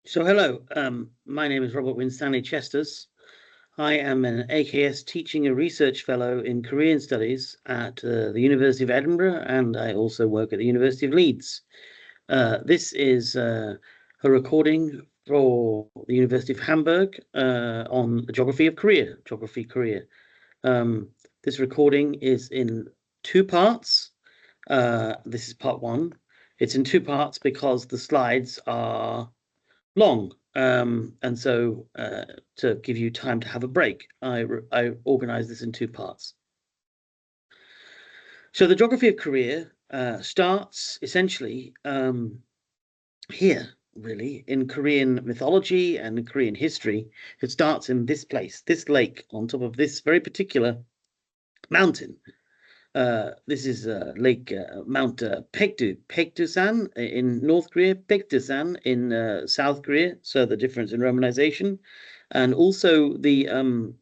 So hello, my name is Robert Winstanley Chesters. I am an AKS Teaching and Research Fellow in Korean Studies at the University of Edinburgh, and I also work at the University of Leeds. This is a recording for the University of Hamburg on the geography of Korea, geography Korea. This recording is in two parts. This is part one. It's in two parts because the slides are long. And so to give you time to have a break, I organized this in two parts. So the geography of Korea starts essentially here, really, in Korean mythology and Korean history. It starts in this place, this lake on top of this very particular mountain. This is Lake Mount Paektusan in North Korea, Paektusan in South Korea, so the difference in romanization. And also the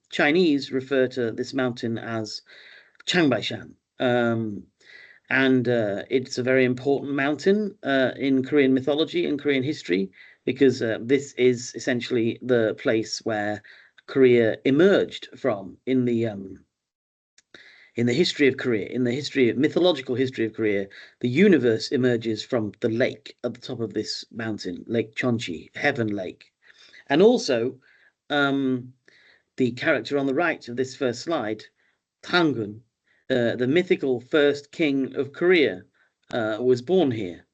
Chinese refer to this mountain as Changbaishan. And it's a very important mountain in Korean mythology and Korean history because this is essentially the place where Korea emerged from in the history of Korea, in the mythological history of Korea. The universe emerges from the lake at the top of this mountain, Lake Chonchi, Heaven Lake. And also, the character on the right of this first slide, Tangun, the mythical first king of Korea, was born here.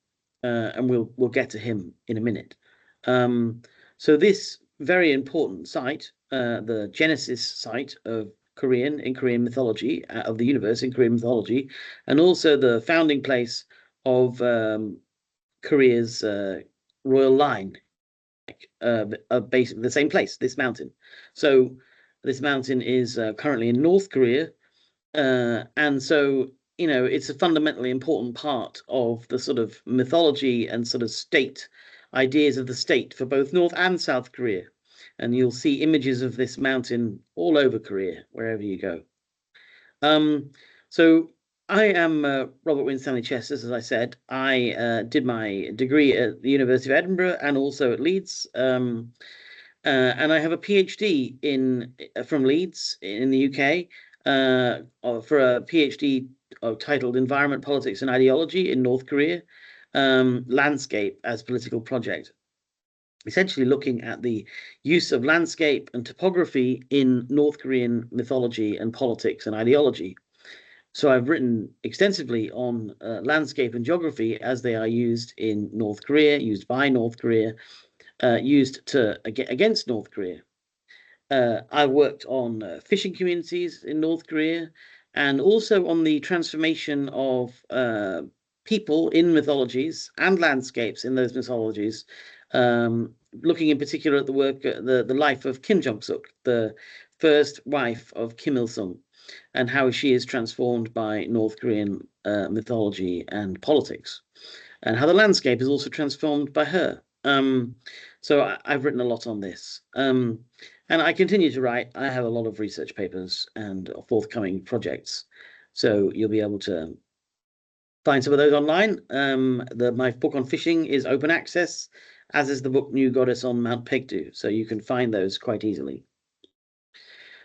And we'll get to him in a minute. So this very important site, the Genesis site of Korean mythology, of the universe in Korean mythology, and also the founding place of Korea's royal line, basically the same place, this mountain. So this mountain is currently in North Korea, and so it's a fundamentally important part of the sort of mythology and sort of state ideas of the state for both North and South Korea. And you'll see images of this mountain all over Korea, wherever you go. So I am Robert Winstanley Chesters, as I said. I did my degree at the University of Edinburgh and also at Leeds. And I have a PhD from Leeds in the UK for a PhD titled Environment, Politics and Ideology in North Korea, Landscape as Political Project. Essentially looking at the use of landscape and topography in North Korean mythology and politics and ideology. So I've written extensively on landscape and geography as they are used in North Korea, used by North Korea, used against North Korea. I worked on fishing communities in North Korea and also on the transformation of people in mythologies and landscapes in those mythologies, looking in particular at the work, the life of Kim Jong-suk, the first wife of Kim Il-sung, and how she is transformed by North Korean mythology and politics, and how the landscape is also transformed by her. So I've written a lot on this. And I continue to write. I have a lot of research papers and forthcoming projects. So you'll be able to find some of those online. My book on fishing is open access, as is the book New Goddess on Mount Paektu. So you can find those quite easily.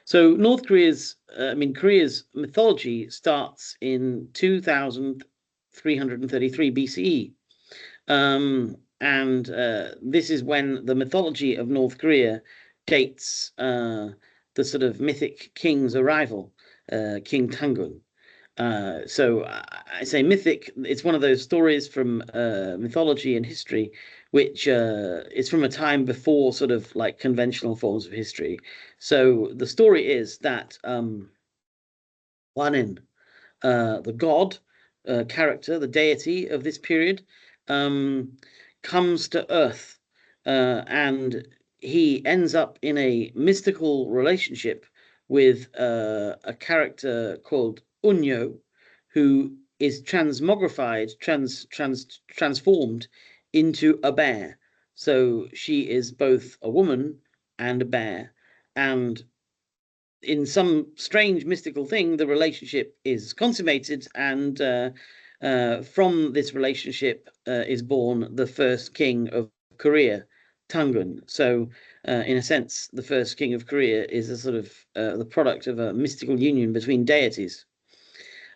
So Korea's mythology starts in 2333 BCE. And this is when the mythology of North Korea dates the sort of mythic king's arrival, King Tangun. So I say mythic, it's one of those stories from mythology and history, which is from a time before sort of like conventional forms of history. So the story is that Wanin, the god character, the deity of this period, comes to Earth, and he ends up in a mystical relationship with a character called Unyo, who is transformed into a bear. So she is both a woman and a bear, and in some strange mystical thing, the relationship is consummated, and from this relationship is born the first king of Korea, Tangun. So, in a sense, the first king of Korea is a sort of the product of a mystical union between deities.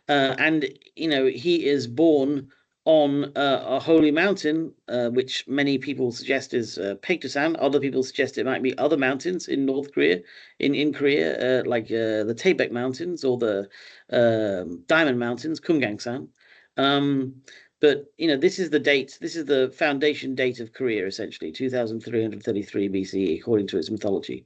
And he is born on a holy mountain, which many people suggest is Paektusan. Other people suggest it might be other mountains in North Korea, in Korea, like the Taebaek Mountains or the Diamond Mountains, Kumgangsan. But this is the date. This is the foundation date of Korea, essentially 2333 BCE, according to its mythology.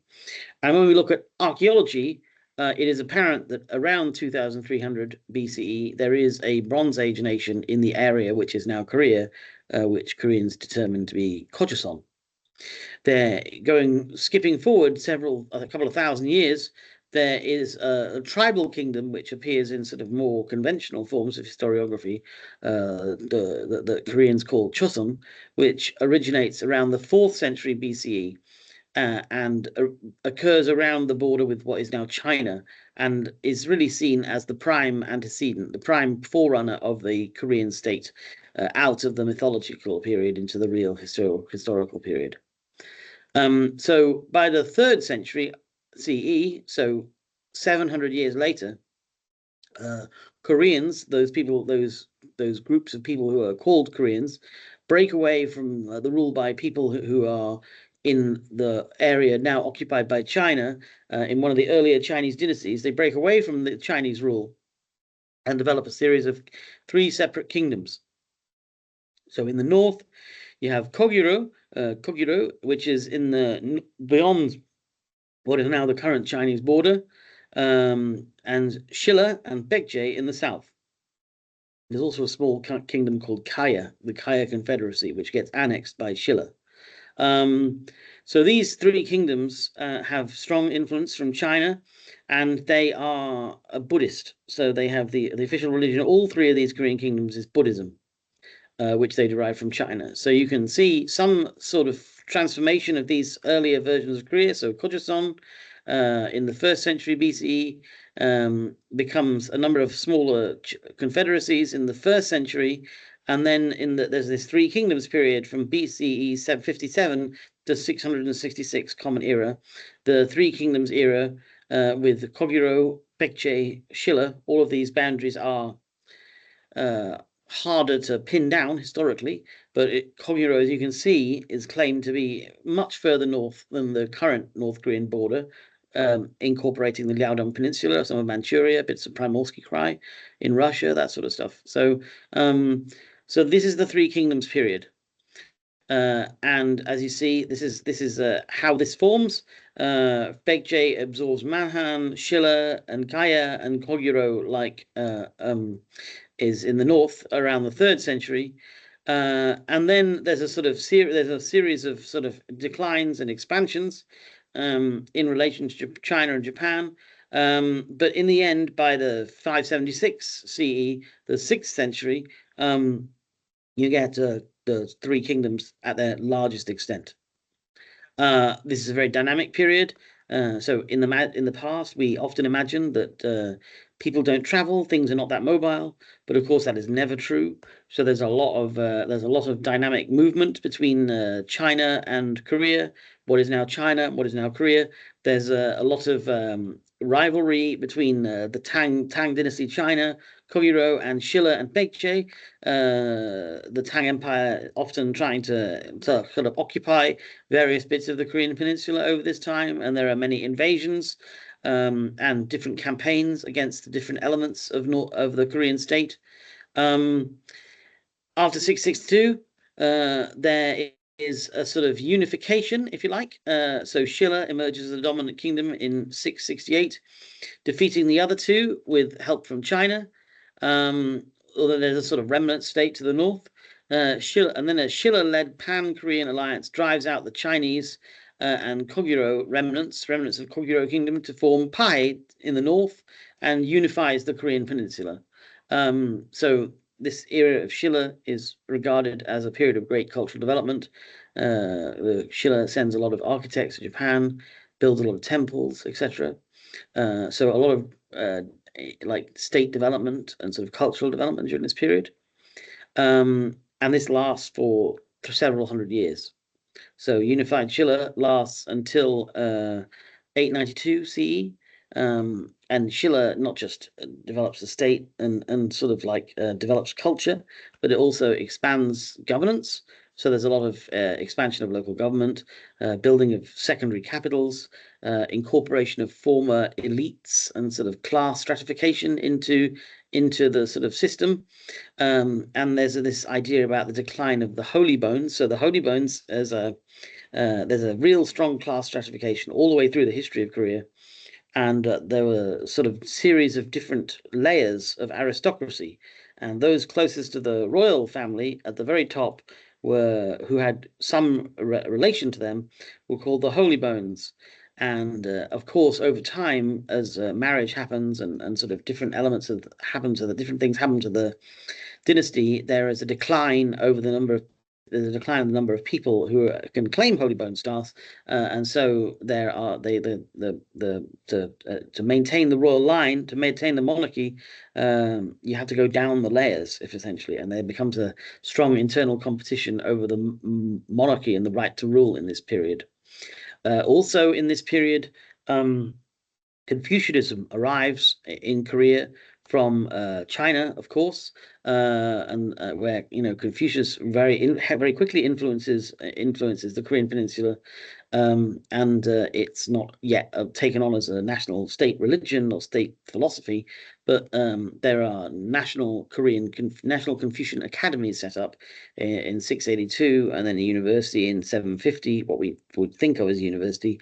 And when we look at archaeology, it is apparent that around 2300 BCE, there is a Bronze Age nation in the area, which is now Korea, which Koreans determined to be Kojoseon. They're skipping forward a couple of thousand years. There is a tribal kingdom which appears in sort of more conventional forms of historiography, the Koreans call Chosun, which originates around the 4th century BCE. And occurs around the border with what is now China, and is really seen as the prime antecedent, the prime forerunner of the Korean state, out of the mythological period into the real historical period. So by the 3rd century CE, so 700 years later, Koreans, those groups of people who are called Koreans, break away from the rule by people who are in the area now occupied by China, in one of the earlier Chinese dynasties. They break away from the Chinese rule and develop a series of 3 separate kingdoms. So in the north, you have Koguro, which is beyond what is now the current Chinese border, and Shilla and Baekje in the south. There's also a small kingdom called Kaya, the Kaya Confederacy, which gets annexed by Shilla. So these 3 kingdoms have strong influence from China, and they are Buddhist. So they have the official religion. All 3 of these Korean kingdoms is Buddhism, which they derive from China. So you can see some sort of transformation of these earlier versions of Korea. So Kojoseon, in the 1st century BCE, becomes a number of smaller confederacies in the 1st century. And then there's this 3 kingdoms period from BCE 757 to 666 Common Era. The 3 kingdoms era, with Koguro, Baekje, Shilla, all of these boundaries are harder to pin down historically, but Koguro, as you can see, is claimed to be much further north than the current North Korean border, incorporating the Liaodong Peninsula, some of Manchuria, bits of Primorsky Krai in Russia, that sort of stuff. So, so this is the 3 kingdoms period. And as you see, this is how this forms. Baekje absorbs Manhan, Shilla, and Kaya, and Koguro, is in the north around the 3rd century. And then there's a series of sort of declines and expansions in relation to China and Japan. But in the end, by the 576 CE, the 6th century, you get the 3 kingdoms at their largest extent. This is a very dynamic period. So in the past, we often imagine that people don't travel, things are not that mobile, but of course that is never true. So there's a lot of dynamic movement between China and Korea. What is now China, what is now Korea. There's a lot of rivalry between the Tang Dynasty China, Koguro, and Shilla and Baekje. The Tang Empire often trying to sort of occupy various bits of the Korean Peninsula over this time, and there are many invasions and different campaigns against the different elements of the Korean state. After 662, there is a sort of unification, if you like. So Shilla emerges as the dominant kingdom in 668, defeating the other 2 with help from China. Although there's a sort of remnant state to the north. Shilla, and then a Shilla-led Pan-Korean alliance drives out the Chinese and Koguro remnants of Koguro Kingdom to form Pai in the north and unifies the Korean peninsula. So this era of Shilla is regarded as a period of great cultural development. Shilla sends a lot of architects to Japan, builds a lot of temples, etc. So a lot of state development and sort of cultural development during this period. And this lasts for several hundred years. So unified Shilla lasts until 892 CE. And Schiller not just develops the state and sort of like develops culture, but it also expands governance. So there's a lot of expansion of local government, building of secondary capitals, incorporation of former elites and sort of class stratification into the sort of system. And there's this idea about the decline of the holy bones. So the holy bones as there's a real strong class stratification all the way through the history of Korea, and there were sort of series of different layers of aristocracy, and those closest to the royal family at the very top were who had some relation to them were called the holy bones. And of course, over time, as marriage happens and sort of different elements of happen to the different things happen to the dynasty, there is a decline over the number of there's a decline in the number of people who can claim holy bone stars, and so there are to maintain the royal line, to maintain the monarchy, you have to go down the layers, if essentially, and there becomes a strong internal competition over the monarchy and the right to rule in this period. Also, in this period, Confucianism arrives in Korea from China, of course, and where Confucius very quickly influences the Korean Peninsula, and it's not yet taken on as a national state religion or state philosophy, but there are national Confucian academies set up in 682, and then a university in 750, what we would think of as a university.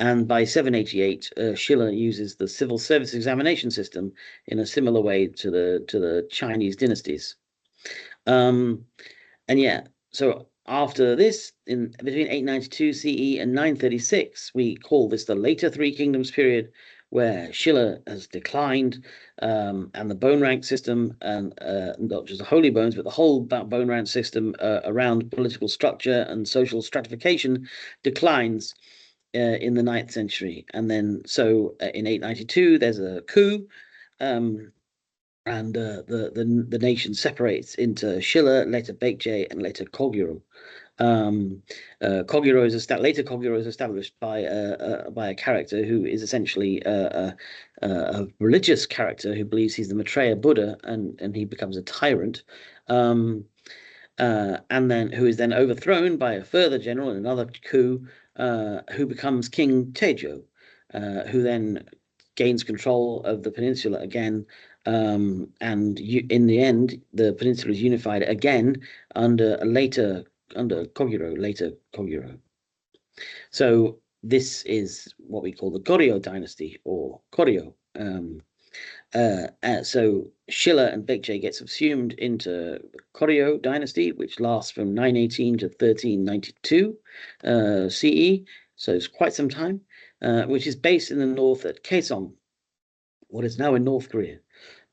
And by 788, Schiller uses the civil service examination system in a similar way to the Chinese dynasties. And yeah, so after this, in between 892 CE and 936, we call this the later Three Kingdoms period, where Schiller has declined, and the bone rank system, and not just the holy bones, but the whole bone rank system around political structure and social stratification declines in the 9th century. And then, so in 892, there's a coup, and the nation separates into Schiller, later Baekje, and later Kogyo. Kogyo is later Kogyo is established by a character who is essentially a religious character who believes he's the Maitreya Buddha, and he becomes a tyrant. And then who is then overthrown by a further general in another coup, who becomes King Taejo, who then gains control of the peninsula again, and in the end, the peninsula is unified again under Kogyo. So this is what we call the Goryeo dynasty, or Koryo. So Schiller and Baekje get subsumed into Koryo dynasty, which lasts from 918 to 1392 CE. So it's quite some time, which is based in the north at Kaesong, what is now in North Korea.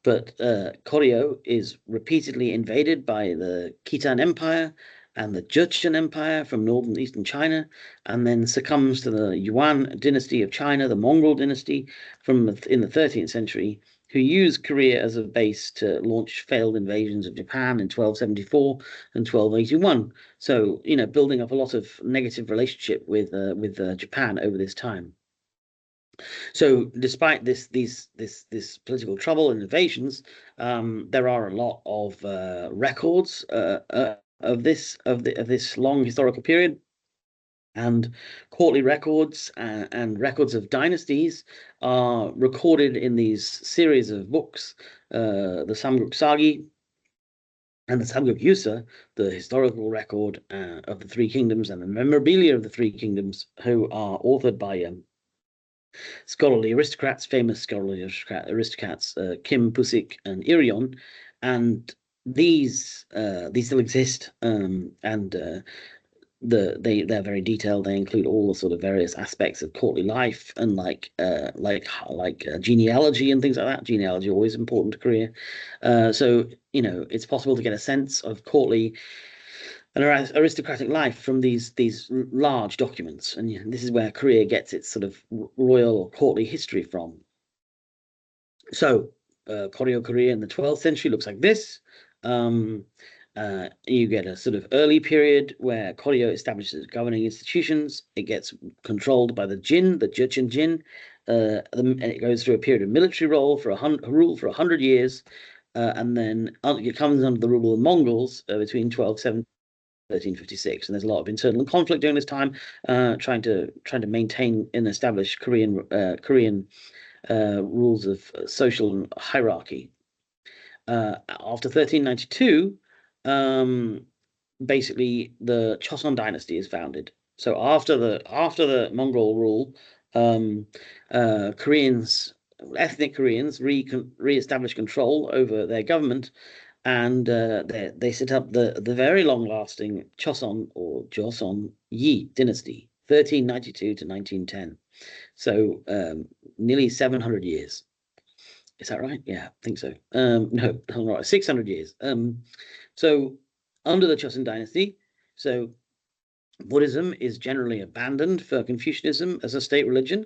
But Koryo is repeatedly invaded by the Khitan Empire and the Jurchen Empire from northern eastern China, and then succumbs to the Yuan dynasty of China, the Mongol dynasty in the 13th century, who used Korea as a base to launch failed invasions of Japan in 1274 and 1281. So, building up a lot of negative relationship with Japan over this time. So, despite this political trouble and invasions, there are a lot of records of this long historical period, and courtly records and records of dynasties are recorded in these series of books, the Samguk Sagi and the Samguk Yusa, the historical record of the Three Kingdoms and the memorabilia of the Three Kingdoms, who are authored by scholarly aristocrats, famous scholarly aristocrats, Kim Pusik and Irion, and these still exist, and they're very detailed. They include all the sort of various aspects of courtly life and like genealogy and things like that. Genealogy always important to Korea. So it's possible to get a sense of courtly and aristocratic life from these large documents, and this is where Korea gets its sort of royal or courtly history from. So Koryo Korea in the 12th century looks like this. You get a sort of early period where Koryo establishes governing institutions. It gets controlled by the Jin, the Jurchen Jin, and it goes through a period of military rule for 100 years, and then it comes under the rule of the Mongols between 1270 1356, and there's a lot of internal conflict during this time, trying to maintain and establish Korean rules of social hierarchy. After 1392, basically the Choson dynasty is founded. So after the Mongol rule, ethnic Koreans re-establish control over their government, and they set up the very long-lasting Choson or Joseon Yi dynasty, 1392 to 1910. So nearly 700 years. Is that right? Yeah, I think so. No, I'm right. 600 years. So under the Choson dynasty, so Buddhism is generally abandoned for Confucianism as a state religion,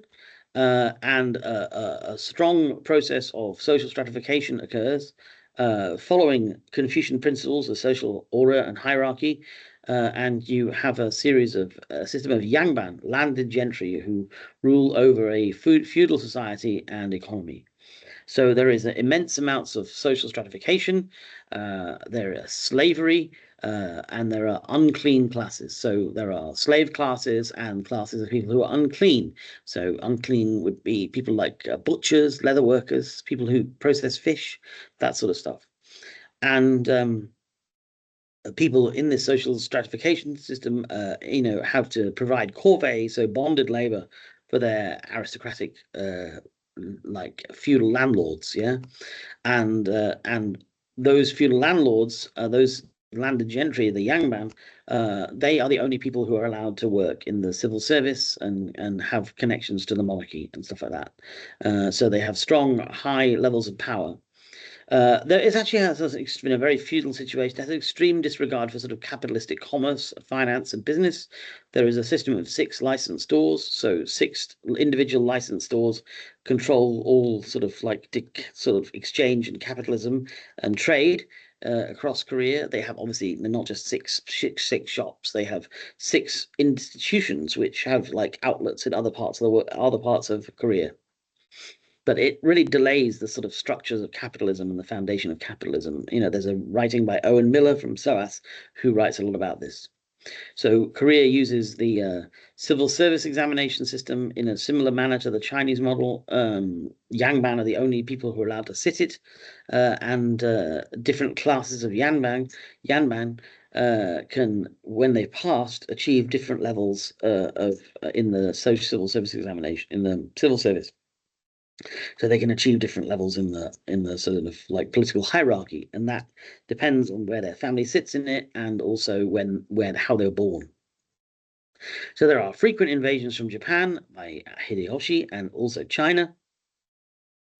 and a strong process of social stratification occurs following Confucian principles of social order and hierarchy. And you have a system of yangban, landed gentry, who rule over a feudal society and economy. So there is immense amounts of social stratification, there is slavery, and there are unclean classes. So there are slave classes and classes of people who are unclean. So unclean would be people like butchers, leather workers, people who process fish, that sort of stuff. And people in this social stratification system, have to provide corvée, so bonded labor, for their aristocratic like feudal landlords, yeah, and those feudal landlords, those landed gentry, the yangban, they are the only people who are allowed to work in the civil service and have connections to the monarchy and stuff like that. So they have strong, high levels of power. There is actually has been a very feudal situation. There's an extreme disregard for sort of capitalistic commerce, finance, and business. There is a system of 6 licensed stores, so 6 individual licensed stores control all sort of exchange and capitalism and trade across Korea. They have obviously they're not just six shops. They have 6 institutions which have like outlets in other parts of Korea. But it really delays the sort of structures of capitalism and the foundation of capitalism. There's a writing by Owen Miller from SOAS who writes a lot about this. So Korea uses the civil service examination system in a similar manner to the Chinese model. Yangban are the only people who are allowed to sit it, and different classes of yanban can, when they've passed, achieve different levels in the civil service examination in the civil service. So they can achieve different levels in the sort of like political hierarchy, and that depends on where their family sits in it, and also how they were born. So there are frequent invasions from Japan by Hideyoshi and also China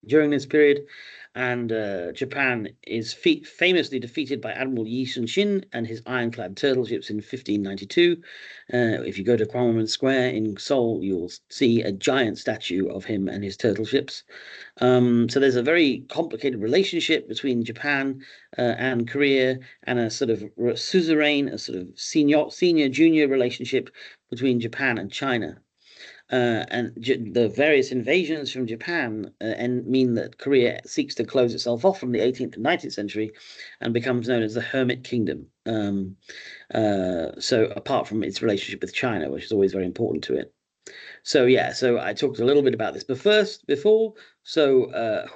during this period, and Japan is famously defeated by Admiral Yi Sun-shin and his ironclad turtle ships in 1592. If you go to Gwanghwamun Square in Seoul, you'll see a giant statue of him and his turtle ships. So there's a very complicated relationship between Japan and Korea, and a sort of suzerain, a sort of senior-junior relationship between Japan and China. And the various invasions from Japan mean that Korea seeks to close itself off from the 18th and 19th century and becomes known as the Hermit Kingdom. So apart from its relationship with China, which is always very important to it. So yeah, so I talked a little bit about this before. So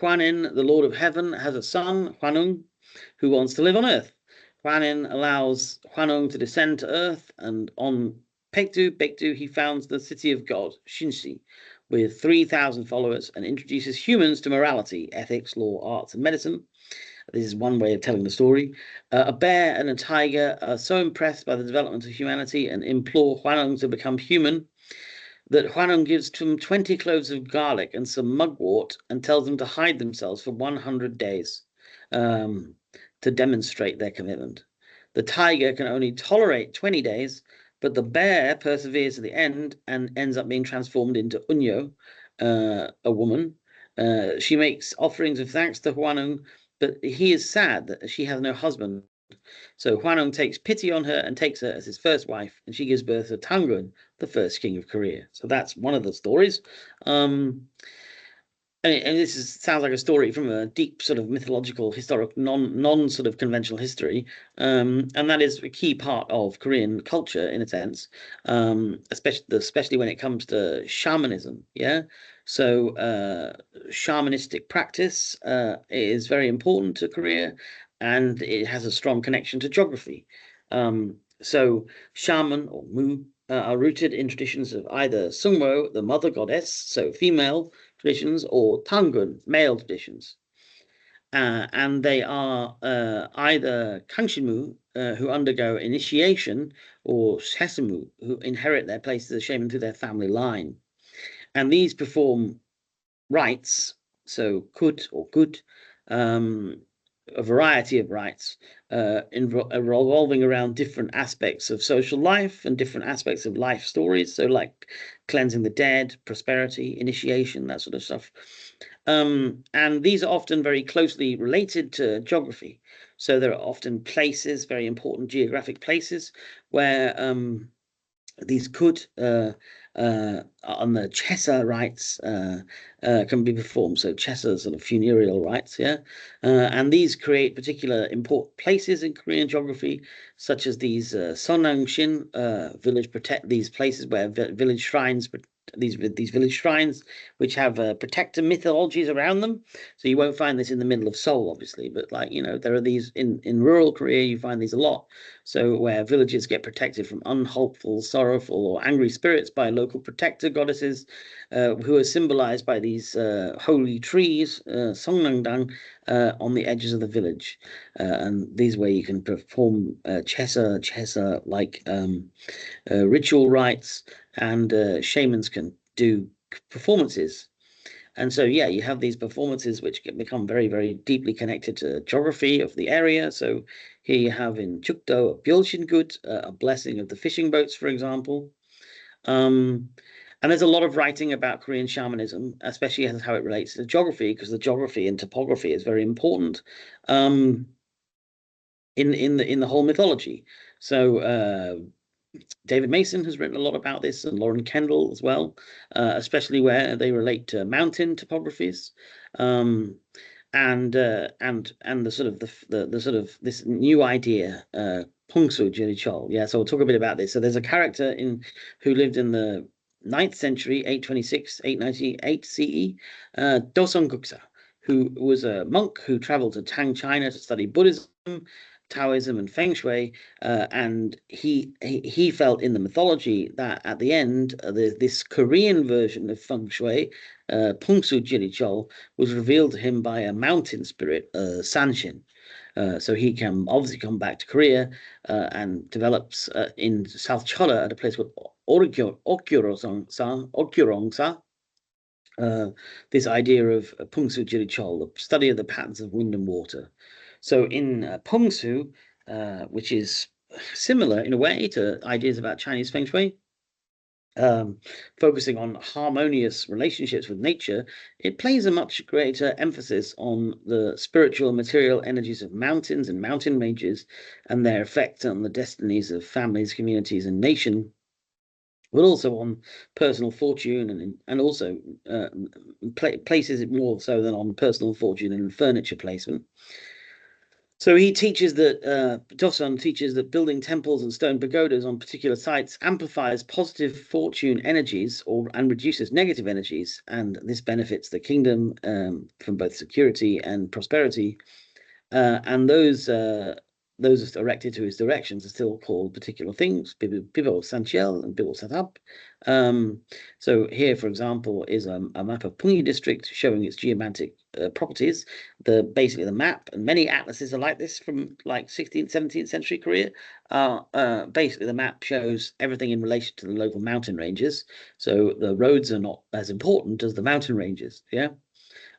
Huanin, the Lord of Heaven, has a son, Huanung, who wants to live on Earth. Huanin allows Huanung to descend to Earth, and on Baekdu, he founds the city of God, Shinshi, with 3,000 followers, and introduces humans to morality, ethics, law, arts, and medicine. This is one way of telling the story. A bear and a tiger are so impressed by the development of humanity and implore Huanung to become human that Huanung gives them 20 cloves of garlic and some mugwort and tells them to hide themselves for 100 days to demonstrate their commitment. The tiger can only tolerate 20 days, but the bear perseveres to the end and ends up being transformed into Unyo, a woman. She makes offerings of thanks to Huanung, but he is sad that she has no husband So Hwanong takes pity on her and takes her as his first wife, and she gives birth to Tangun, the first king of Korea. So that's one of the stories. Um, and this sounds like a story from a deep sort of mythological, historic, non sort of conventional history, and that is a key part of Korean culture in a sense, especially when it comes to shamanism. Yeah, so shamanistic practice is very important to Korea, and it has a strong connection to geography. So shaman or mu are rooted in traditions of either Sungwo, the mother goddess, so female traditions, or Tangun, male traditions. And they are either Kangshinmu, who undergo initiation, or Sesemu, who inherit their place as a shaman through their family line. And these perform rites, so kud or good, a variety of rites revolving around different aspects of social life and different aspects of life stories. So, like cleansing the dead, prosperity, initiation, that sort of stuff. And these are often very closely related to geography. So, there are often places, very important geographic places, where these could on the Chesa rites can be performed. So Chesa sort of funereal rites, yeah, and these create particular important places in Korean geography, such as these Sonnangshin village protect these places where village shrines. These village shrines, which have protector mythologies around them, so you won't find this in the middle of Seoul, obviously. But like there are these in rural Korea, you find these a lot. So where villages get protected from unhopeful, sorrowful, or angry spirits by local protector goddesses, who are symbolized by these holy trees, Songnangdang, on the edges of the village. And these where you can perform chesa like ritual rites, and shamans can do performances. And so, yeah, you have these performances which become very, very deeply connected to geography of the area. So here you have in Chukdo a Byolshingut, a blessing of the fishing boats, for example. Um, and there's a lot of writing about Korean shamanism, especially as how it relates to geography, because the geography and topography is very important in the whole mythology. So David Mason has written a lot about this, and Lauren Kendall as well, especially where they relate to mountain topographies, um, and the sort of the sort of this new idea, Pungsu Jirichol. Yeah, so we'll talk a bit about this. So there's a character in who lived in the 9th century, 826, 898 CE, Dosong Guksa, who was a monk who traveled to Tang, China to study Buddhism, Taoism, and Feng Shui, and he felt in the mythology that at the end, this Korean version of Feng Shui, Pungsu Jirichol, was revealed to him by a mountain spirit, Sanshin. So he can obviously come back to Korea and develops in South Cholla at a place called Okyurongsa, this idea of Pungsu Jirichol, the study of the patterns of wind and water. So in Pungsu, which is similar in a way to ideas about Chinese Feng Shui, focusing on harmonious relationships with nature, it plays a much greater emphasis on the spiritual and material energies of mountains and mountain ranges and their effect on the destinies of families, communities, and nation, but also on personal fortune and also places it more so than on personal fortune and furniture placement. So he teaches that Dosun teaches that building temples and stone pagodas on particular sites amplifies positive fortune energies and reduces negative energies, and this benefits the kingdom from both security and prosperity. And those erected to his directions are still called particular things, Bibo Sanchel and Bibo Satap. So here, for example, is a map of Pungi district showing its geomantic properties. Basically the map, and many atlases are like this from like 16th, 17th century Korea. Basically the map shows everything in relation to the local mountain ranges. So the roads are not as important as the mountain ranges. Yeah.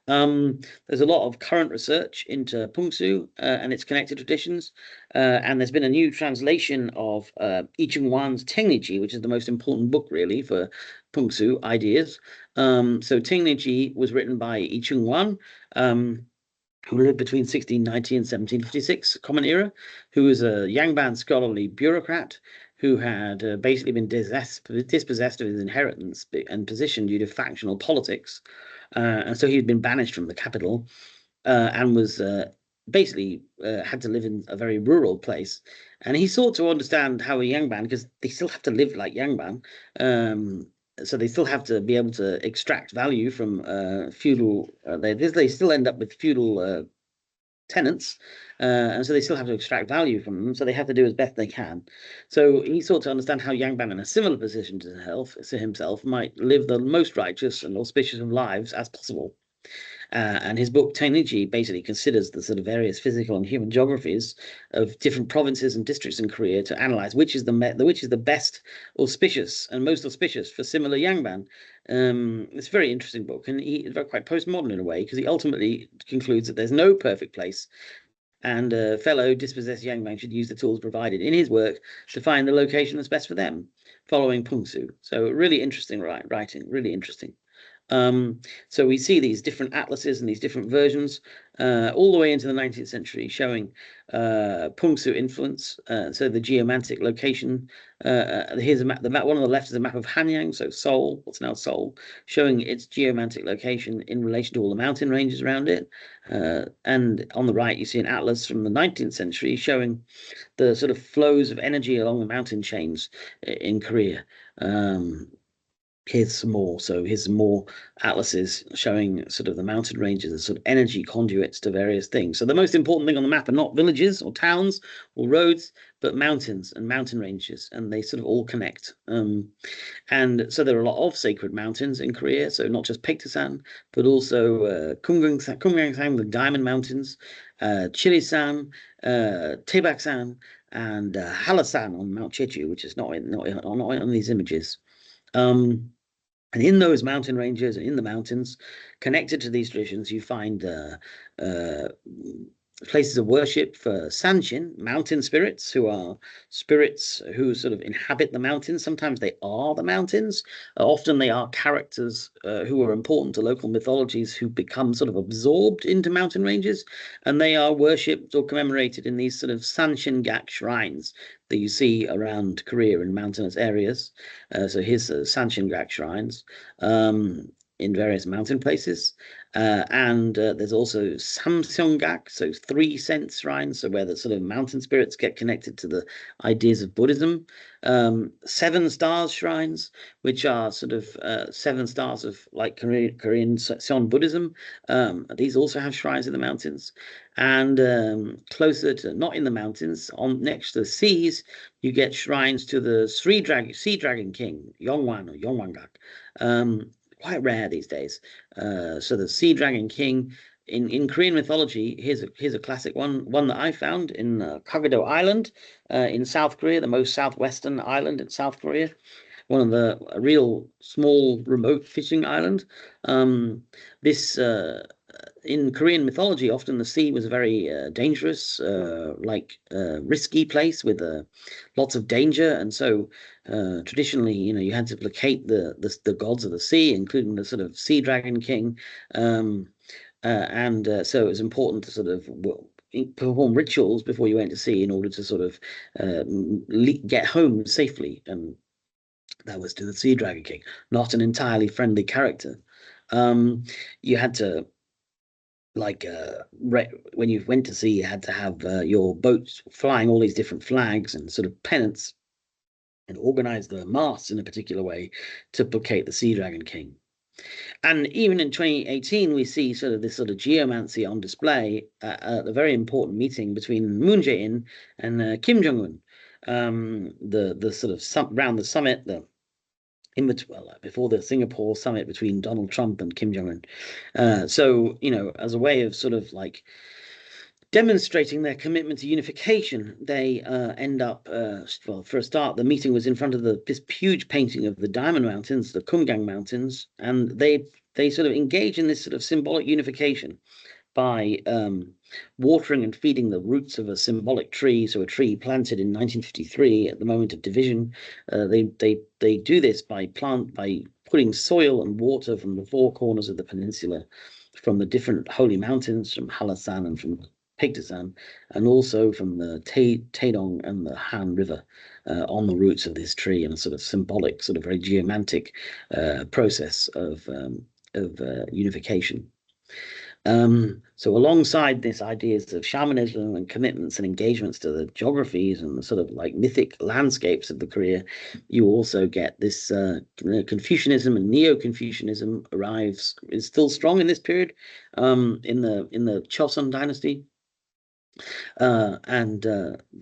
There's a lot of current research into Pungsu and its connected traditions, and there's been a new translation of I Chung Wan's Tengniji, which is the most important book really for Pungsu ideas. So Tengniji was written by I Chung Wan, who lived between 1690 and 1756, Common Era, who was a Yangban scholarly bureaucrat who had basically been dispossessed of his inheritance and position due to factional politics. And so he'd been banished from the capital and was basically had to live in a very rural place. And he sought to understand how a Yangban, because they still have to live like Yangban, so they still have to be able to extract value from feudal. They still end up with feudal tenants, and so they still have to extract value from them. So they have to do as best they can. So he sought to understand how Yangban, in a similar position to himself, might live the most righteous and auspicious of lives as possible. And his book Tainiji basically considers the sort of various physical and human geographies of different provinces and districts in Korea to analyze which is the best auspicious and most auspicious for similar Yangban. It's a very interesting book, and he's quite postmodern in a way, because he ultimately concludes that there's no perfect place, and fellow dispossessed Yangban should use the tools provided in his work to find the location that's best for them, following Pungsu. So really interesting writing, really interesting. So we see these different atlases and these different versions all the way into the 19th century, showing Pungsu influence. So the geomantic location. Here's a map. The map. One on the left is a map of Hanyang, so Seoul, what's now Seoul, showing its geomantic location in relation to all the mountain ranges around it. And on the right, you see an atlas from the 19th century showing the sort of flows of energy along the mountain chains in Korea. Here's some more. So here's some more atlases showing sort of the mountain ranges as sort of energy conduits to various things. So the most important thing on the map are not villages or towns or roads, but mountains and mountain ranges, and they sort of all connect. And so there are a lot of sacred mountains in Korea. So not just Paektusan, but also Kumgangsan, the Diamond Mountains, Chilisan, Taebaksan, and Halasan on Mount Jeju, which is not on these images. And in those mountain ranges and in the mountains, connected to these traditions, you find places of worship for Sanshin, mountain spirits, who are spirits who sort of inhabit the mountains. Sometimes they are the mountains. Often they are characters who are important to local mythologies who become sort of absorbed into mountain ranges, and they are worshipped or commemorated in these sort of Sanshin-gak shrines that you see around Korea in mountainous areas. So here's Sanshin-gak shrines in various mountain places. And there's also Samseonggak, so 3 sense shrines, so where the sort of mountain spirits get connected to the ideas of Buddhism. 7 stars shrines, which are sort of 7 stars of like Korean Seon Buddhism. These also have shrines in the mountains. And closer to, not in the mountains, on next to the seas, you get shrines to the sea dragon king, Yongwan or Yongwangak. Quite rare these days. So the Sea Dragon King in Korean mythology, here's a classic one that I found in Kagado Island in South Korea, the most southwestern island in South Korea, one of the real small remote fishing island. This in Korean mythology, often the sea was a very dangerous, risky place with lots of danger, and so traditionally, you had to placate the gods of the sea, including the sort of Sea Dragon King, and so it was important to sort of perform rituals before you went to sea in order to sort of get home safely, and that was to the Sea Dragon King, not an entirely friendly character. You had to, when you went to sea, you had to have your boats flying all these different flags and sort of pennants, and organize the masts in a particular way to placate the Sea Dragon King. And even in 2018, we see sort of this sort of geomancy on display at a very important meeting between Moon Jae-in and Kim Jong-un. The sort of around the summit, before the Singapore summit between Donald Trump and Kim Jong-un. So, as a way of sort of like demonstrating their commitment to unification, they end up, for a start, the meeting was in front of this huge painting of the Diamond Mountains, the Kumgang Mountains, and they sort of engage in this sort of symbolic unification by watering and feeding the roots of a symbolic tree, so a tree planted in 1953 at the moment of division. They do this by putting soil and water from the 4 corners of the peninsula from the different holy mountains, from Halasan and from Pigtasan, and also from the Taedong and the Han River on the roots of this tree, in a sort of symbolic, sort of very geomantic process of unification. So alongside this ideas of shamanism and commitments and engagements to the geographies and the sort of like mythic landscapes of the Korea, you also get this Confucianism and Neo-Confucianism is still strong in this period, in the Chosun dynasty.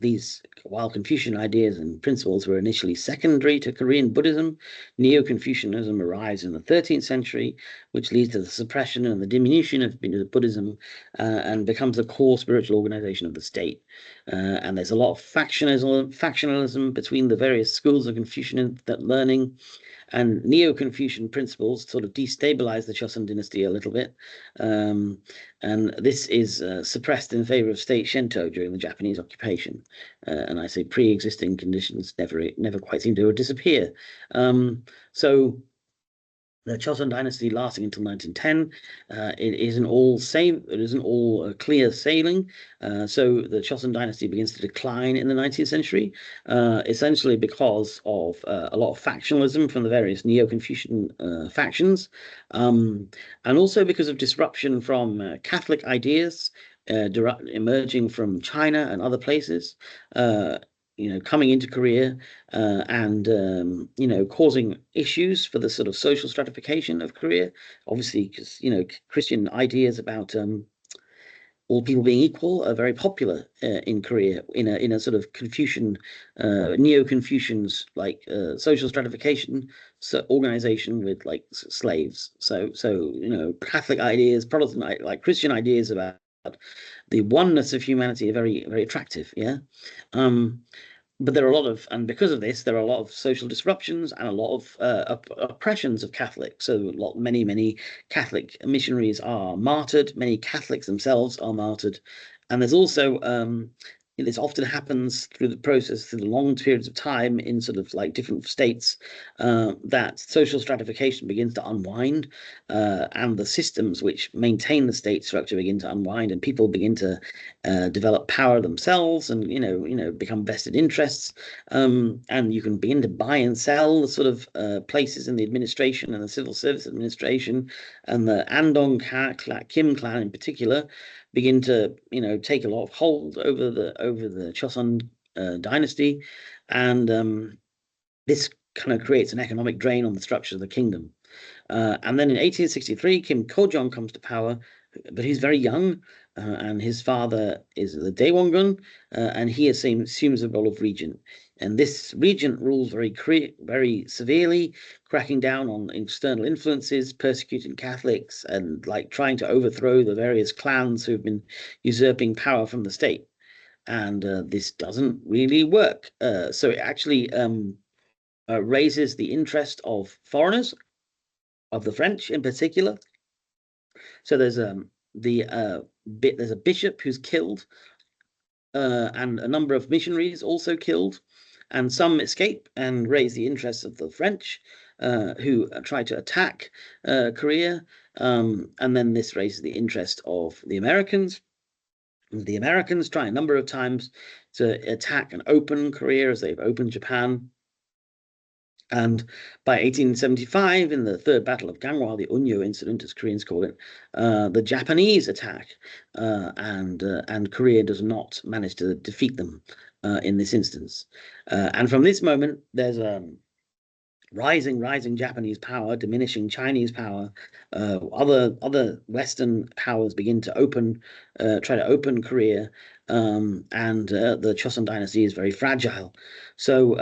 These, while Confucian ideas and principles were initially secondary to Korean Buddhism, Neo-Confucianism arrives in the 13th century, which leads to the suppression and the diminution of Buddhism, and becomes the core spiritual organization of the state. And there's a lot of factionalism between the various schools of Confucian learning, and Neo-Confucian principles sort of destabilize the Chosun dynasty a little bit. And this is suppressed in favor of state Shinto during the Japanese occupation. And I say pre-existing conditions never quite seem to disappear. So the Chosun dynasty lasting until 1910, it isn't all clear sailing. So the Chosun dynasty begins to decline in the 19th century, essentially because of a lot of factionalism from the various Neo-Confucian factions, and also because of disruption from Catholic ideas emerging from China and other places. Coming into Korea, and causing issues for the sort of social stratification of Korea. Obviously, because Christian ideas about all people being equal are very popular in Korea, in a sort of Confucian, Neo-Confucians like social stratification organization with like slaves. So Catholic ideas, Protestant like Christian ideas about the oneness of humanity are very, very attractive. Yeah. But there are and because of this, there are a lot of social disruptions and a lot of oppressions of Catholics. So many Catholic missionaries are martyred. Many Catholics themselves are martyred, and there's also this often happens through the long periods of time in sort of like different states, that social stratification begins to unwind, and the systems which maintain the state structure begin to unwind, and people begin to develop power themselves, and become vested interests, and you can begin to buy and sell the sort of places in the administration and the civil service administration, and the Andong Kim clan in particular begin to take a lot of hold over the Chosun dynasty, and this kind of creates an economic drain on the structure of the kingdom. And then in 1863, Kim Kojong comes to power, but he's very young, and his father is the Daewongun, and he assumes the role of regent. And this regent rules very severely, cracking down on external influences, persecuting Catholics, and like trying to overthrow the various clans who've been usurping power from the state. And this doesn't really work. So it actually raises the interest of foreigners, of the French in particular. So there's there's a bishop who's killed, and a number of missionaries also killed, and some escape and raise the interests of the French, who try to attack Korea, and then this raises the interest of the Americans. The Americans try a number of times to attack and open Korea as they've opened Japan. And by 1875, in the Third Battle of Gangwon, the Unyo incident, as Koreans call it, the Japanese attack, and Korea does not manage to defeat them in this instance. And from this moment, there's rising Japanese power, diminishing Chinese power. Other Western powers begin to try to open Korea, and the Chosun dynasty is very fragile. So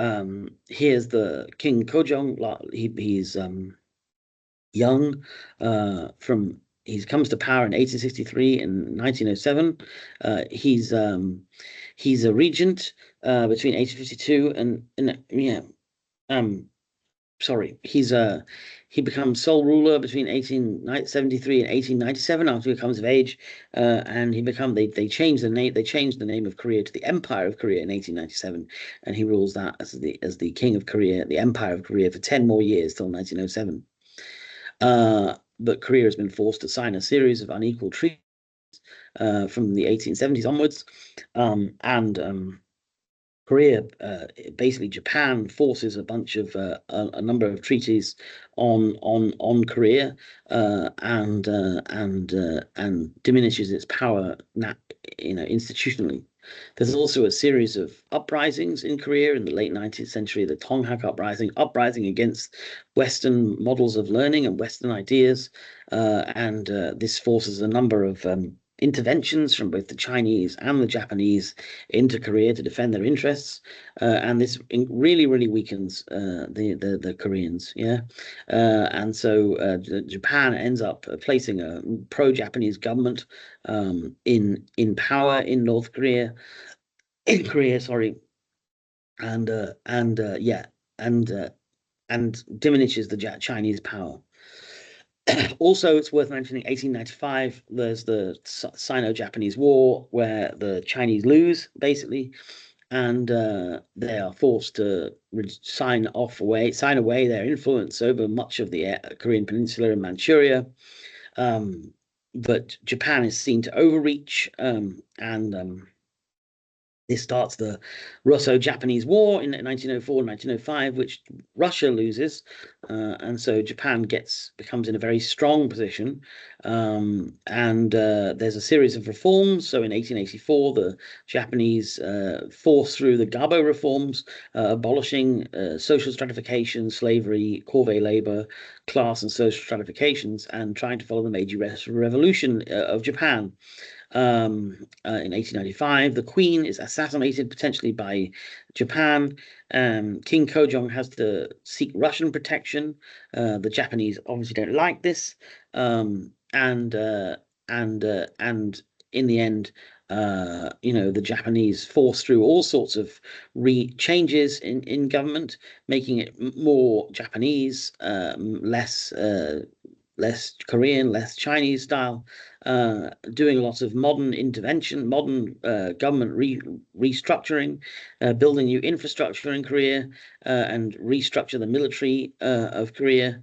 here's the King Kojong. He's young. He comes to power in 1863 and 1907. He's a regent between 1852 he becomes sole ruler between 1873 and 1897 after he becomes of age, and they changed the name of Korea to the Empire of Korea in 1897, and he rules that as the King of Korea, the Empire of Korea, for 10 more years till 1907. but Korea has been forced to sign a series of unequal treaties from the 1870s onwards, and Korea, basically Japan forces a bunch of a number of treaties on Korea, and diminishes its power, institutionally. There's also a series of uprisings in Korea in the late 19th century, the Tonghak uprising against Western models of learning and Western ideas, and this forces a number of interventions from both the Chinese and the Japanese into Korea to defend their interests, and this really, really weakens the Koreans. Yeah, and so Japan ends up placing a pro-Japanese government in power in North Korea, sorry, and yeah, and diminishes the Chinese power. Also, it's worth mentioning 1895, there's the Sino-Japanese War, where the Chinese lose, basically, and they are forced to sign away their influence over much of the Korean Peninsula and Manchuria. But Japan is seen to overreach, and this starts the Russo-Japanese War in 1904 and 1905, which Russia loses, and so Japan becomes in a very strong position. And there's a series of reforms. So in 1884, the Japanese force through the Gabo reforms, abolishing social stratification, slavery, corvée labor, class and social stratifications, and trying to follow the Meiji Revolution of Japan. In 1895, the Queen is assassinated, potentially by Japan. King Kojong has to seek Russian protection. The Japanese obviously don't like this, and in the end, the Japanese force through all sorts of changes in government, making it more Japanese, less Korean, less Chinese style, doing a lot of modern intervention, modern government restructuring, building new infrastructure in Korea, and restructure the military of Korea.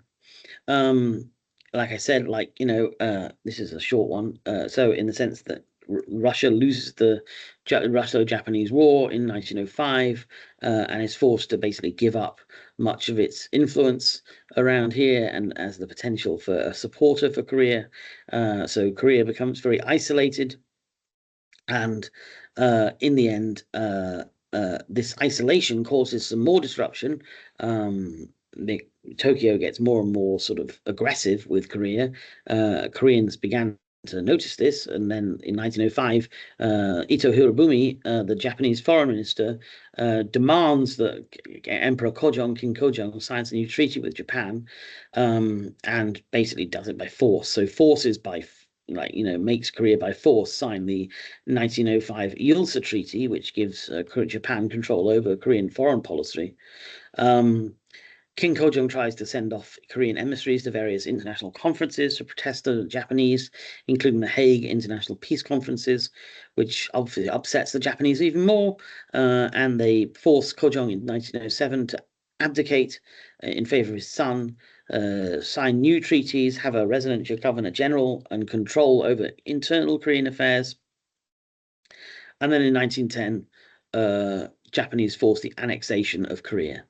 Like I said, this is a short one. So in the sense that Russia loses the Russo-Japanese War in 1905, and is forced to basically give up much of its influence around here, and as the potential for a supporter for Korea. So Korea becomes very isolated, and in the end, this isolation causes some more disruption. Tokyo gets more and more sort of aggressive with Korea. Koreans began to notice this, and then in 1905, Ito Hirobumi, the Japanese foreign minister, demands that Emperor King Kojong, signs a new treaty with Japan, and basically does it by force. So forces makes Korea by force sign the 1905 Ilsa Treaty, which gives Japan control over Korean foreign policy. King Kojong tries to send off Korean emissaries to various international conferences to protest the Japanese, including the Hague International Peace Conferences, which obviously upsets the Japanese even more, and they force Kojong in 1907 to abdicate in favor of his son, sign new treaties, have a residential governor general, and control over internal Korean affairs. And then in 1910, Japanese force the annexation of Korea.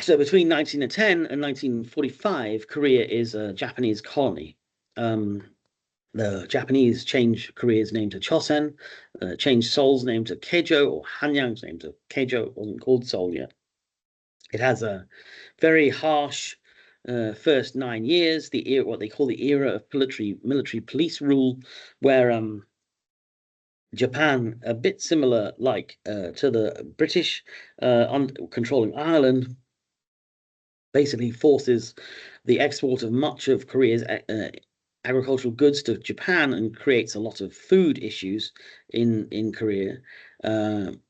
So between 1910 and 1945, Korea is a Japanese colony. The Japanese changed Korea's name to Chosen, changed Seoul's name to Kejo, or Hanyang's name to Kejo. It wasn't called Seoul yet. It has a very harsh first 9 years, what they call the era of military police rule, where Japan, a bit similar to the British controlling Ireland, basically forces the export of much of Korea's agricultural goods to Japan, and creates a lot of food issues in Korea.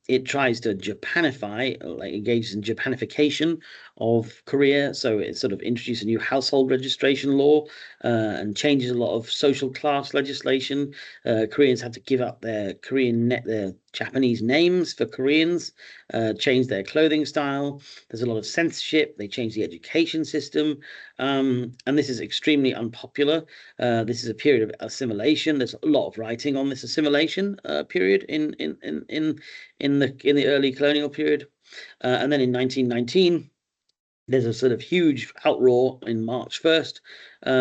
It tries to Japanify, like engages in Japanification of Korea. So it sort of introduces a new household registration law and changes a lot of social class legislation. Koreans have to give up their their Japanese names for Koreans, change their clothing style. There's a lot of censorship. They change the education system, and this is extremely unpopular. This is a period of assimilation. There's a lot of writing on this assimilation period in the early colonial period, and then in 1919 there's a sort of huge outroar in March 1st,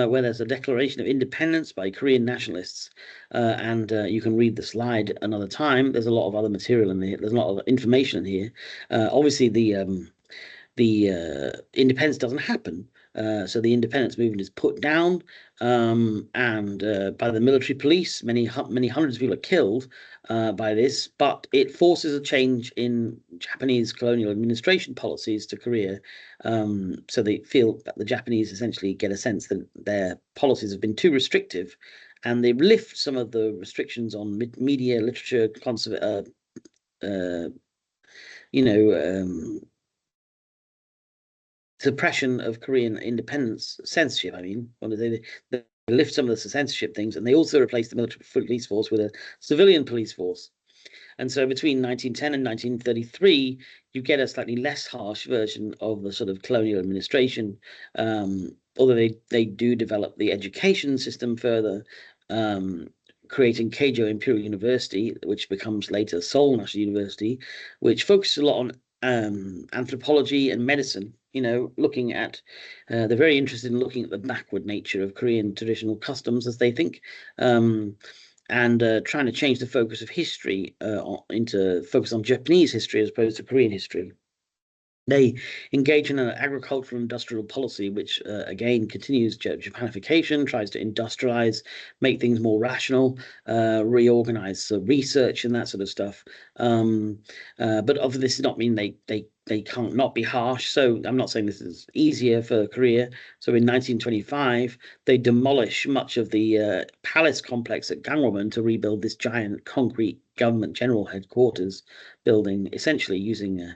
where there's a declaration of independence by Korean nationalists, and you can read the slide another time. There's a lot of other material in here. There's a lot of information in here. Obviously, the independence doesn't happen. So the independence movement is put down, and by the military police. Many hundreds of people are killed by this, but it forces a change in Japanese colonial administration policies to Korea. So they feel that the Japanese essentially get a sense that their policies have been too restrictive, and they lift some of the restrictions on media, literature, you know, suppression of Korean independence, censorship. I mean, they lift some of the censorship things, and they also replace the military police force with a civilian police force. And so between 1910 and 1933, you get a slightly less harsh version of the sort of colonial administration, although they do develop the education system further, creating Keijo Imperial University, which becomes later Seoul National University, which focuses a lot on anthropology and medicine. Looking at they're very interested in looking at the backward nature of Korean traditional customs, as they think, and trying to change the focus of history into focus on Japanese history as opposed to Korean history. They engage in an agricultural industrial policy, which again continues Japanification, tries to industrialize, make things more rational, reorganize research and that sort of stuff. But obviously, this does not mean they can't not be harsh. So I'm not saying this is easier for Korea. So in 1925, they demolish much of the palace complex at Gangwon to rebuild this giant concrete government general headquarters building, essentially using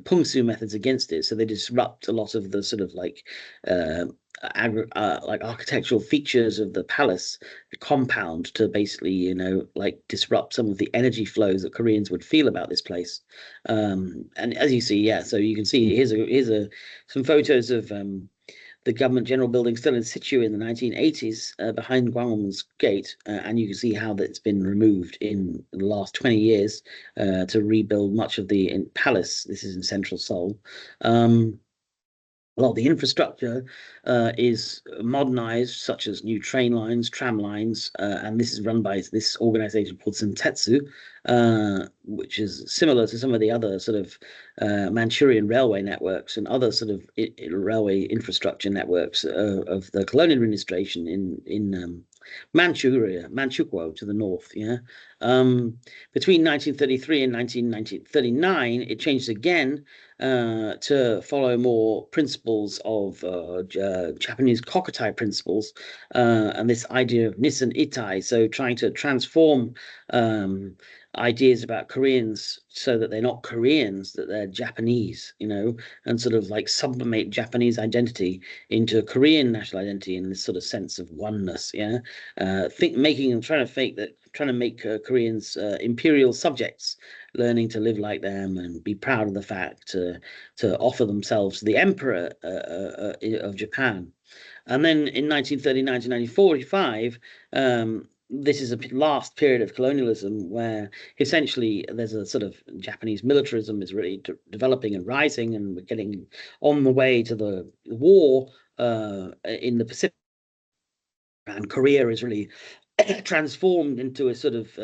pungsu methods against it. So they disrupt a lot of the sort of like architectural features of the palace compound to basically like disrupt some of the energy flows that Koreans would feel about this place. And as you see, so you can see here's some photos of the government general building still in situ in the 1980s behind Gwanghwamun's gate, and you can see how that's been removed in the last 20 years to rebuild much of the palace. This is in central Seoul. A lot of the infrastructure is modernized, such as new train lines, tram lines, and this is run by this organization called Sentetsu, which is similar to some of the other sort of Manchurian railway networks and other sort of railway infrastructure networks of the colonial administration in Manchukuo to the north. Between 1933 and 1939, it changed again to follow more principles of Japanese Kokutai principles and this idea of Nissen Itai, so trying to transform ideas about Koreans so that they're not Koreans, that they're Japanese, and sort of like sublimate Japanese identity into Korean national identity in this sort of sense of oneness. Trying to make Koreans imperial subjects, learning to live like them and be proud of the fact to offer themselves to the emperor of Japan. And then in 1939 to 1945, this is a last period of colonialism where essentially there's a sort of Japanese militarism is really developing and rising, and we're getting on the way to the war in the Pacific, and Korea is really transformed into a sort of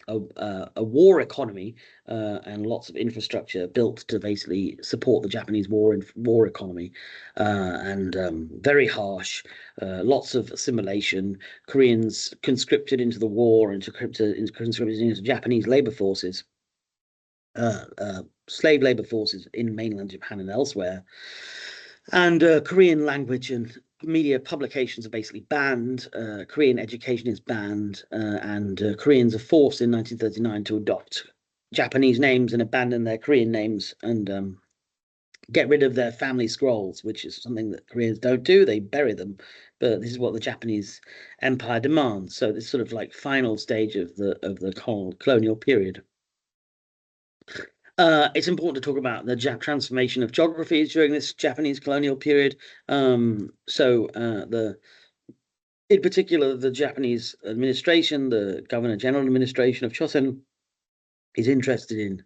a war economy, and lots of infrastructure built to basically support the Japanese war economy, and very harsh, lots of assimilation, Koreans conscripted into the war and conscripted into Japanese labor forces, slave labor forces in mainland Japan and elsewhere, and Korean language and media publications are basically banned. Korean education is banned, and Koreans are forced in 1939 to adopt Japanese names and abandon their Korean names, and get rid of their family scrolls, which is something that Koreans don't do. They bury them, but this is what the Japanese Empire demands. So this sort of like final stage of the colonial period. It's important to talk about the transformation of geographies during this Japanese colonial period. In particular, the Japanese administration, the Governor General administration of Chosen, is interested in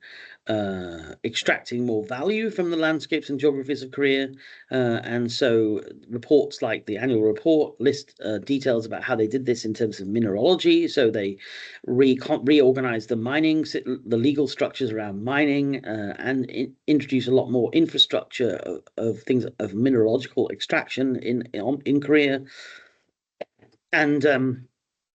extracting more value from the landscapes and geographies of Korea. And so reports like the annual report list details about how they did this in terms of mineralogy. So they reorganized the legal structures around mining, and introduce a lot more infrastructure of things of mineralogical extraction in Korea. And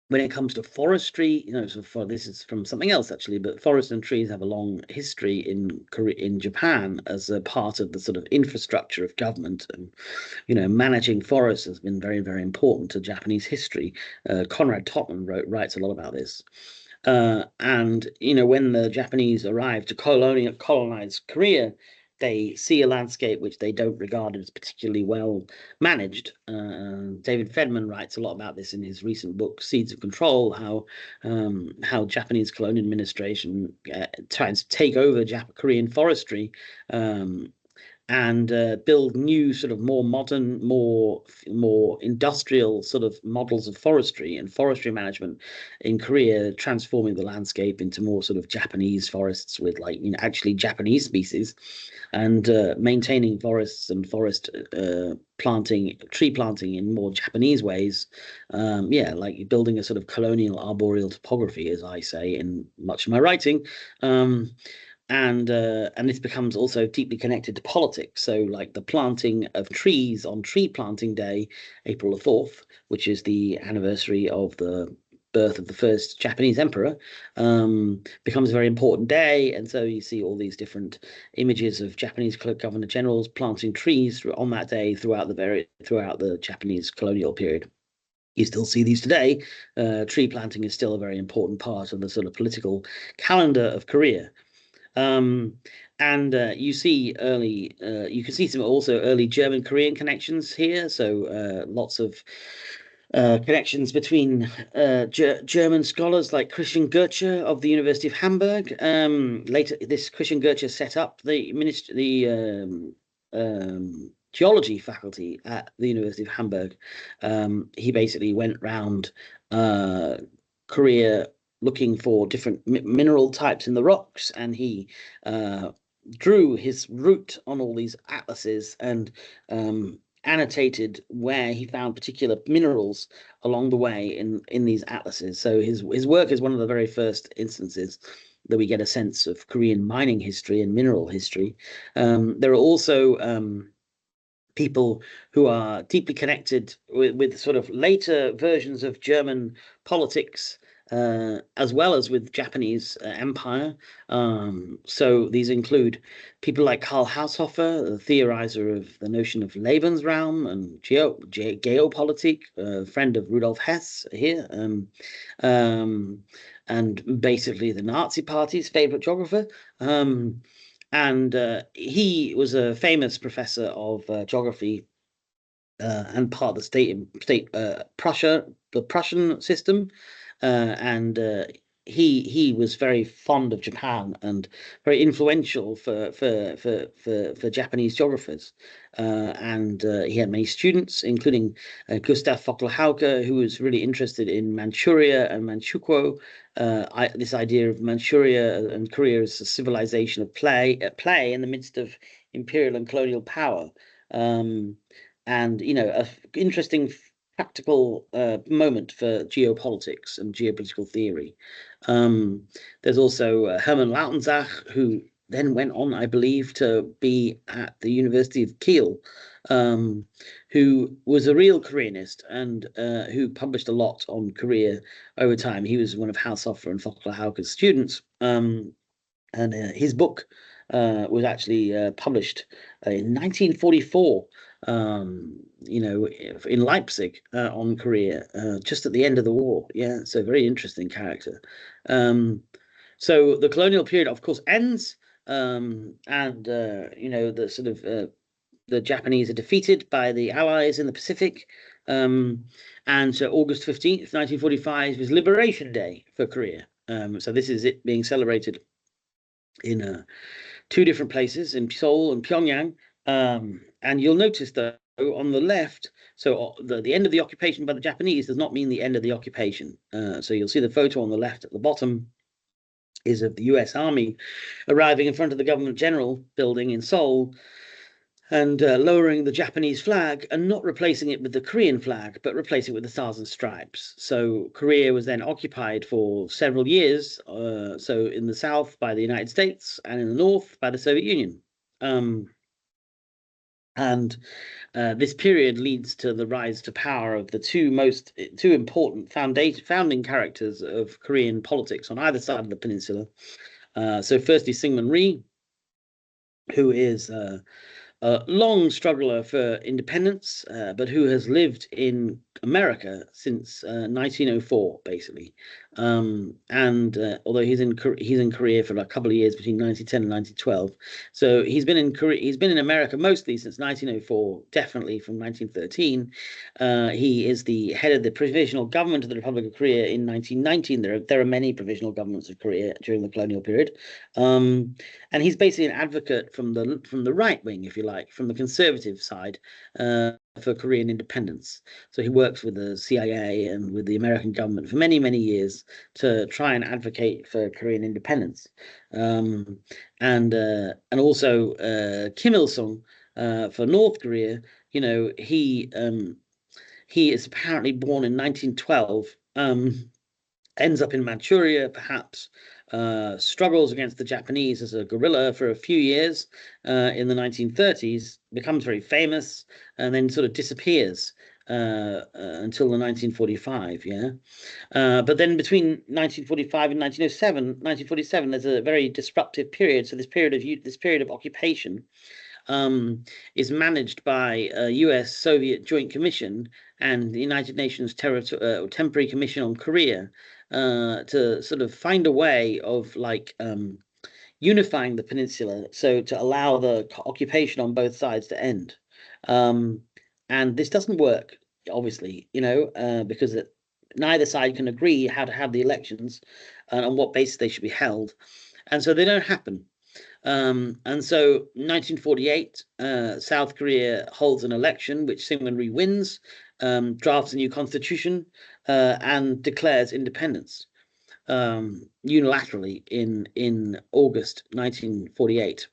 when it comes to forestry, this is from something else actually, but forests and trees have a long history in Japan as a part of the sort of infrastructure of government, and managing forests has been very, very important to Japanese history. Conrad Totman writes a lot about this. And when the Japanese arrive to colonize Korea, they see a landscape which they don't regard as particularly well managed. David Fedman writes a lot about this in his recent book Seeds of Control, how Japanese colonial administration tries to take over Korean forestry, and build new sort of more modern, more industrial sort of models of forestry and forestry management in Korea, transforming the landscape into more sort of Japanese forests with actually Japanese species, and maintaining forests and tree planting in more Japanese ways. Like building a sort of colonial arboreal topography, as I say in much of my writing. And this becomes also deeply connected to politics. So like the planting of trees on Tree Planting Day, April the 4th, which is the anniversary of the birth of the first Japanese emperor, becomes a very important day. And so you see all these different images of Japanese governor generals planting trees on that day throughout the Japanese colonial period. You still see these today. Tree planting is still a very important part of the sort of political calendar of Korea. And you can see some also early German-Korean connections here. So lots of connections between German scholars like Christian Goethe of the University of Hamburg. Later, this Christian Goethe set up the geology faculty at the University of Hamburg. He basically went round Korea looking for different mineral types in the rocks, and he drew his route on all these atlases and annotated where he found particular minerals along the way in these atlases. So his work is one of the very first instances that we get a sense of Korean mining history and mineral history. There are also people who are deeply connected with sort of later versions of German politics, as well as with Japanese empire. So these include people like Karl Haushofer, the theorizer of the notion of Lebensraum and geopolitik, friend of Rudolf Hess here, and basically the Nazi Party's favorite geographer. And he was a famous professor of geography and part of the state Prussia, the Prussian system, and he was very fond of Japan and very influential for Japanese geographers. And he had many students, including Gustav Vogel-Hauke, who was really interested in Manchuria and Manchukuo. This idea of Manchuria and Korea as a civilization of at play in the midst of imperial and colonial power. And an interesting practical moment for geopolitics and geopolitical theory. There's also Hermann Lautenschach, who then went on, I believe, to be at the University of Kiel, who was a real Koreanist and who published a lot on Korea over time. He was one of Haushofer and Vogel-Hauke's students, and his book was actually published in 1944. In Leipzig on Korea, just at the end of the war. Yeah, so very interesting character. So the colonial period, of course, ends, and the sort of the Japanese are defeated by the Allies in the Pacific. And so August 15th, 1945 is Liberation Day for Korea. So this is it being celebrated in two different places, in Seoul and Pyongyang. And you'll notice that on the left, so the end of the occupation by the Japanese does not mean the end of the occupation. So you'll see the photo on the left at the bottom is of the US Army arriving in front of the Government General building in Seoul and lowering the Japanese flag and not replacing it with the Korean flag, but replacing it with the Stars and Stripes. So Korea was then occupied for several years, so in the south by the United States and in the north by the Soviet Union. And this period leads to the rise to power of the two important founding characters of Korean politics on either side of the peninsula. So firstly, Syngman Rhee, who is a long struggler for independence, but who has lived in America since 1904, basically. And although he's in Korea for a couple of years between 1910 and 1912, so he's been in America mostly since 1904, definitely from 1913. He is the head of the provisional government of the Republic of Korea in 1919. There are many provisional governments of Korea during the colonial period, and he's basically an advocate from the right wing, if you like, from the conservative side, for Korean independence. So he works with the CIA and with the American government for many, many years to try and advocate for Korean independence. And also Kim Il-sung for North Korea. He is apparently born in 1912. Ends up in Manchuria, perhaps, struggles against the Japanese as a guerrilla for a few years in the 1930s, becomes very famous, and then sort of disappears until the 1945, yeah? But then between 1945 and 1947, there's a very disruptive period. So this period of occupation is managed by a US-Soviet Joint Commission and the United Nations Temporary Commission on Korea to sort of find a way of unifying the peninsula, so to allow the occupation on both sides to end. And this doesn't work, obviously, because neither side can agree how to have the elections and on what basis they should be held. And so they don't happen. And so 1948, South Korea holds an election, which Syngman Rhee wins, drafts a new constitution, and declares independence unilaterally in August 1948.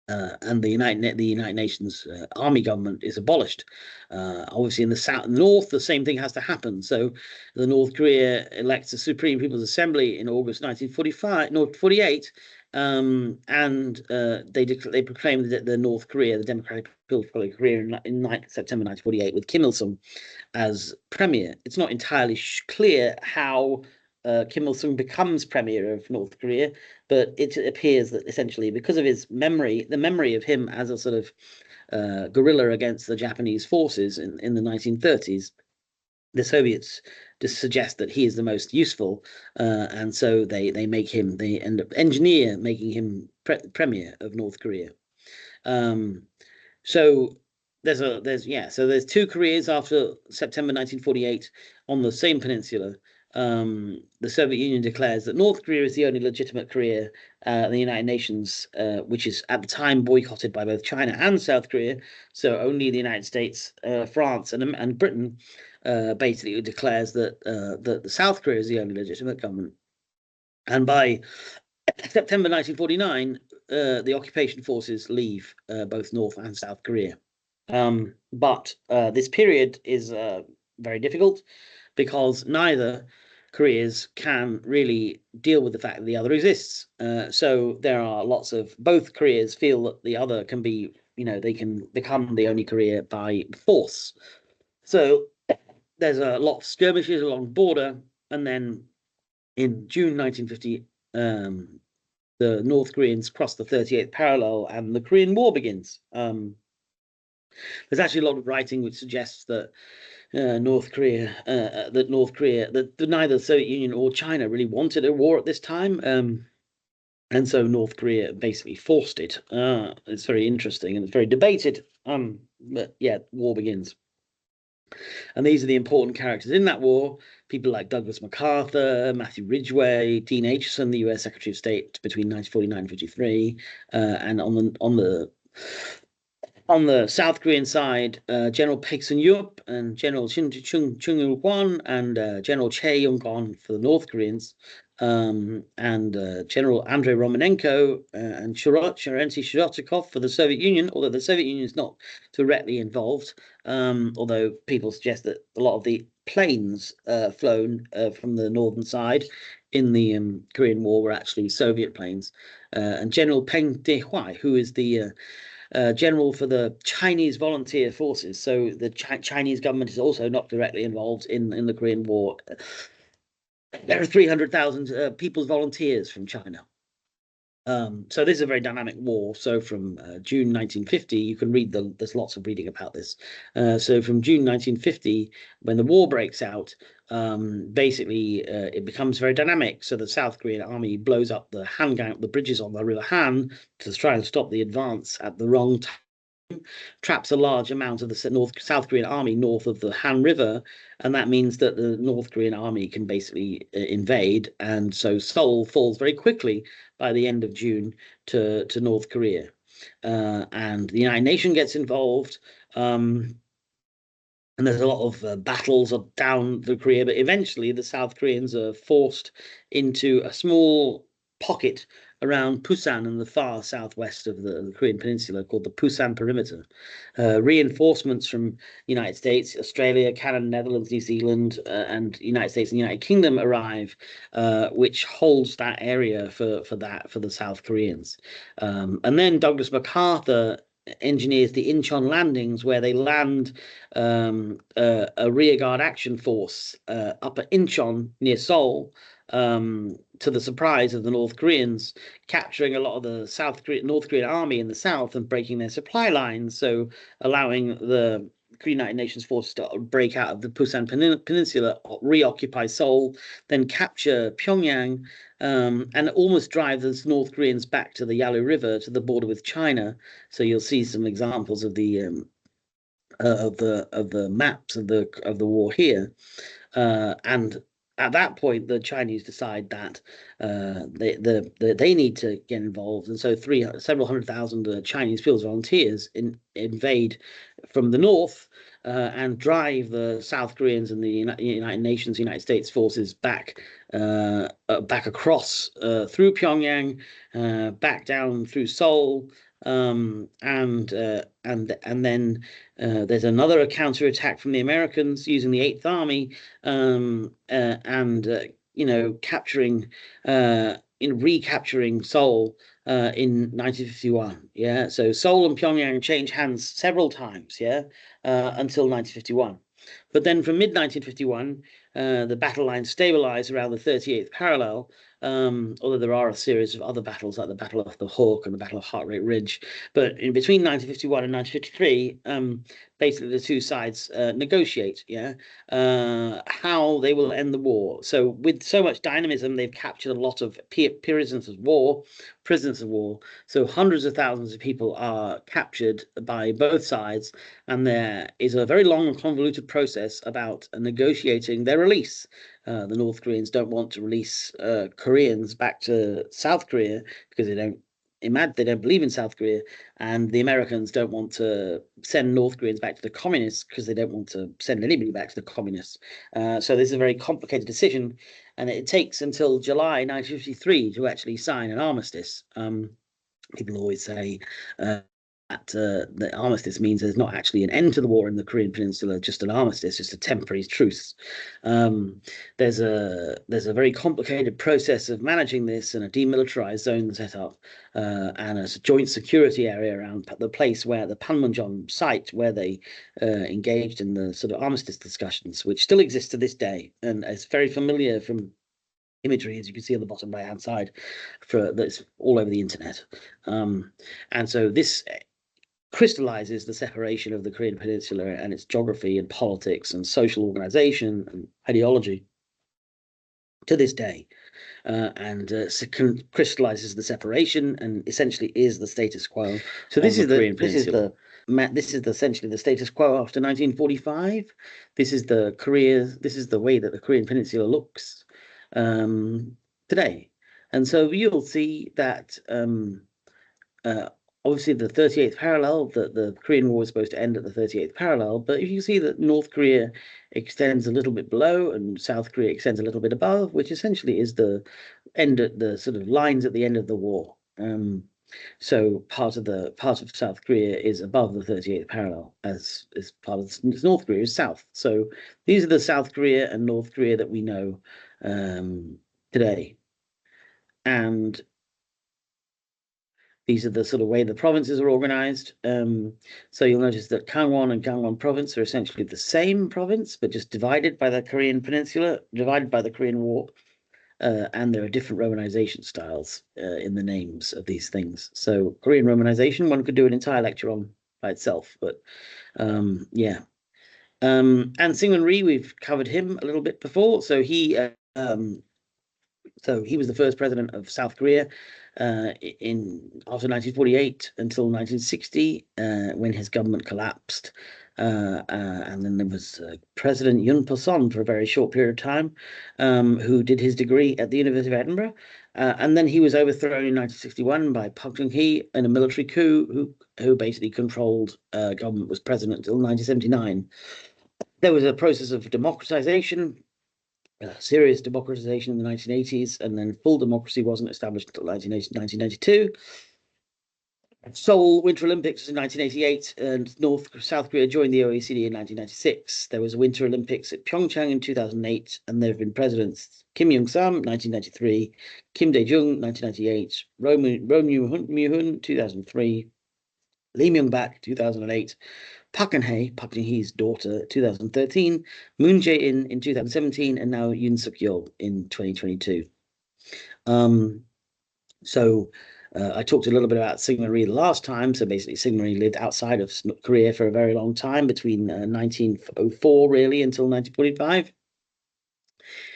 And the United Nations army government is abolished. Obviously, in the north, the same thing has to happen. So, the North Korea elects a Supreme People's Assembly in August 1948, and they proclaim the North Korea, the Democratic People's Republic of Korea, in September 1948, with Kim Il-sung as premier. It's not entirely clear how Kim Il-sung becomes premier of North Korea, but it appears that essentially because of his memory, the memory of him as a sort of guerrilla against the Japanese forces in the 1930s, the Soviets just suggest that he is the most useful, and so they end up making him premier of North Korea. So there's two Koreas after September 1948 on the same peninsula. The Soviet Union declares that North Korea is the only legitimate Korea. The United Nations, which is at the time boycotted by both China and South Korea, so only the United States, France, and Britain, basically declares that the South Korea is the only legitimate government. And by September 1949, the occupation forces leave both North and South Korea. But this period is very difficult because neither Koreas can really deal with the fact that the other exists. So there are both Koreas feel that the other can be, they can become the only Korea by force. So there's a lot of skirmishes along the border, and then in June 1950, the North Koreans cross the 38th parallel and the Korean War begins. There's actually a lot of writing which suggests that North Korea, that neither the Soviet Union or China really wanted a war at this time. And so North Korea basically forced it. It's very interesting and it's very debated. But yeah, war begins. And these are the important characters in that war. People like Douglas MacArthur, Matthew Ridgway, Dean Acheson, the US Secretary of State between 1949 and 53. And on the South Korean side, General Paek Sun-yup and General Chung Il-kwon and General Chae Yong-gon for the North Koreans, and General Andrei Romanenko and Kerensky Shirotikov for the Soviet Union, although the Soviet Union is not directly involved, although people suggest that a lot of the planes flown from the northern side in the Korean War were actually Soviet planes. And General Peng De-huai, who is the general for the Chinese volunteer forces. So the Chinese government is also not directly involved in the Korean War. There are 300,000 people's volunteers from China. So this is a very dynamic war. So from June 1950, you can read there's lots of reading about this. So from June 1950, when the war breaks out, basically it becomes very dynamic. So the South Korean army blows up the bridges on the River Han to try and stop the advance at the wrong time. Traps a large amount of the South Korean army north of the Han River, and that means that the North Korean army can basically invade, and so Seoul falls very quickly by the end of June to North Korea, and the United Nations gets involved, and there's a lot of battles down the Korea, but eventually the South Koreans are forced into a small pocket around Busan in the far southwest of the Korean peninsula called the Busan Perimeter. Reinforcements from the United States, Australia, Canada, Netherlands, New Zealand, and United States and United Kingdom arrive, which holds that area for the South Koreans. And then Douglas MacArthur engineers the Incheon landings, where they land a rearguard action force up at Incheon near Seoul, to the surprise of the North Koreans, capturing a lot of the North Korean army in the south and breaking their supply lines, so allowing the United Nations forces to break out of the Busan Peninsula, reoccupy Seoul, then capture Pyongyang, and almost drive the North Koreans back to the Yalu River to the border with China. So you'll see some examples of the maps of the war here, and at that point, the Chinese decide that they need to get involved, and so several hundred thousand Chinese field volunteers invade from the north and drive the South Koreans and the United Nations, United States forces back across through Pyongyang, back down through Seoul. And then there's another counterattack from the Americans using the 8th Army, recapturing Seoul in 1951. Yeah, so Seoul and Pyongyang change hands several times. Yeah, until 1951. But then from mid-1951, the battle lines stabilize around the 38th parallel, although there are a series of other battles like the Battle of the Hawk and the Battle of Heart Rate Ridge. But in between 1951 and 1953, basically the two sides negotiate, how they will end the war. So with so much dynamism, they've captured a lot of prisoners of war. So hundreds of thousands of people are captured by both sides, and there is a very long and convoluted process about negotiating their release. The North Koreans don't want to release Koreans back to South Korea because they don't believe in South Korea, and the Americans don't want to send North Koreans back to the communists because they don't want to send anybody back to the communists. So this is a very complicated decision, and it takes until July 1953 to actually sign an armistice. People always say that the armistice means there's not actually an end to the war in the Korean Peninsula, just an armistice, just a temporary truce. There's a very complicated process of managing this, and a demilitarized zone set up, and a joint security area around the place where the Panmunjom site, where they engaged in the sort of armistice discussions, which still exists to this day, and it's very familiar from imagery, as you can see on the bottom right hand side, that's all over the internet. And so this crystallizes the separation of the Korean Peninsula and its geography and politics and social organization and ideology to this day. And crystallizes the separation and essentially is the status quo. So this is the Korean Peninsula. This is essentially the status quo after 1945. This is the way that the Korean Peninsula looks today. And so you'll see that obviously the 38th parallel, that the Korean War was supposed to end at the 38th parallel, but if you see that North Korea extends a little bit below and South Korea extends a little bit above, which essentially is the end at the sort of lines at the end of the war. So part of South Korea is above the 38th parallel, as part of North Korea is south. So these are the South Korea and North Korea that we know today. And these are the sort of way the provinces are organized. So you'll notice that Gangwon and Gangwon province are essentially the same province, but just divided by the Korean Peninsula, divided by the Korean War. And there are different romanization styles in the names of these things. So Korean romanization, one could do an entire lecture on by itself, but yeah. And Syngman Rhee, we've covered him a little bit before. So he was the first president of South Korea after 1948 until 1960, when his government collapsed. And then there was President Yoon Po-son for a very short period of time, who did his degree at the University of Edinburgh. And then he was overthrown in 1961 by Park Chung-hee in a military coup, who basically controlled government, was president until 1979. There was a process of democratization, serious democratization in the 1980s, and then full democracy wasn't established until 1992. Seoul Winter Olympics in 1988, and South Korea joined the OECD in 1996. There was a Winter Olympics at Pyeongchang in 2008, and there have been presidents Kim Young-sam, 1993, Kim Dae-jung, 1998, Roh Moo-hyun, 2003, Lee Myung-bak, 2008, Park Geun-hye, Park Geun-hye's daughter, 2013, Moon Jae-in in 2017, and now Yoon Suk-yeol in 2022. I talked a little bit about Syngman Rhee last time. So basically, Syngman Rhee lived outside of Korea for a very long time, between 1904 really until 1945.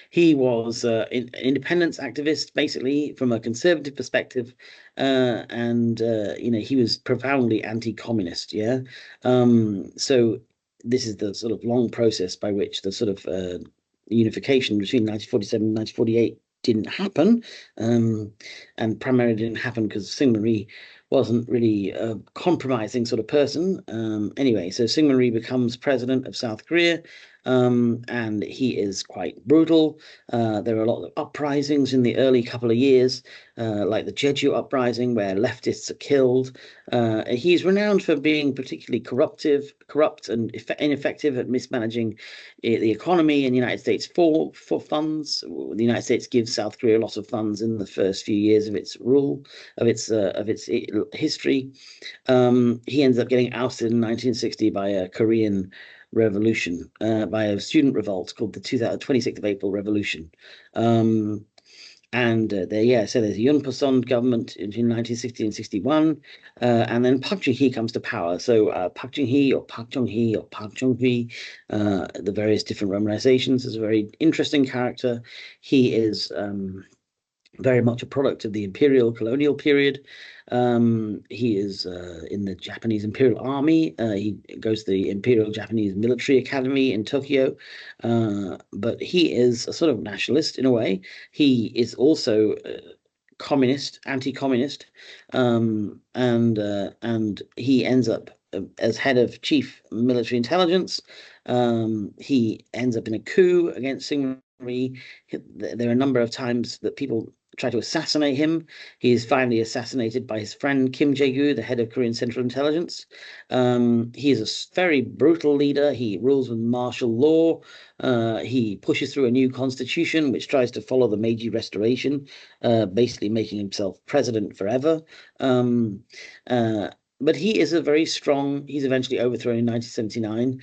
He was an independence activist, basically, from a conservative perspective, and he was profoundly anti-communist. Yeah, so this is the sort of long process by which the sort of unification between 1947 and 1948 didn't happen, and primarily didn't happen because Syngman Rhee wasn't really a compromising sort of person. Anyway, so Syngman Rhee becomes president of South Korea, and he is quite brutal. There are a lot of uprisings in the early couple of years, like the Jeju uprising, where leftists are killed. He's renowned for being particularly corrupt and ineffective at mismanaging the economy in the United States for funds. The United States gives South Korea a lot of funds in the first few years of its rule, of its history. He ends up getting ousted in 1960 by a Korean revolution, by a student revolt called the 26th of April Revolution. So there's a Yoon Po-son government in 1960 and 61, and then Park Chung-hee comes to power. So Park Chung-hee or Park Chung-hee or Park Chung-hee, the various different romanizations, is a very interesting character. He is very much a product of the imperial colonial period. He is in the Japanese Imperial Army. He goes to the Imperial Japanese Military Academy in Tokyo. But he is a sort of nationalist in a way. He is also communist, anti-communist, and he ends up as head of chief military intelligence. He ends up in a coup against Syngman Rhee. There are a number of times that people try to assassinate him. He is finally assassinated by his friend Kim Jae-gu, the head of Korean Central Intelligence. He is a very brutal leader. He rules with martial law. He pushes through a new constitution which tries to follow the Meiji Restoration, basically making himself president forever. But he is a very strong. He's eventually overthrown in 1979.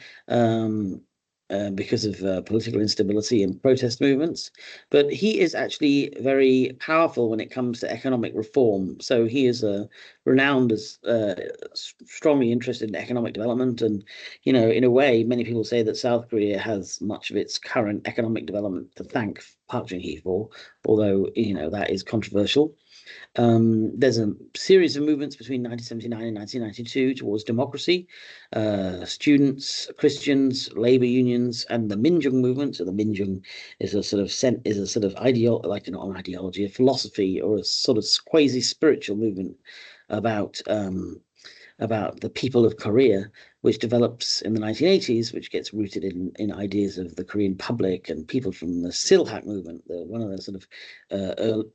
because of political instability and protest movements. But he is actually very powerful when it comes to economic reform. So he is renowned as strongly interested in economic development. And, in a way, many people say that South Korea has much of its current economic development to thank Park Chung-hee for, although, that is controversial. There's a series of movements between 1979 and 1992 towards democracy. Students, Christians, labor unions, and the Minjung movement. So the Minjung is a sort of not an ideology, a philosophy, or a sort of quasi-spiritual movement about the people of Korea, which develops in the 1980s, which gets rooted in ideas of the Korean public and people from the Silhak movement, one of the sort of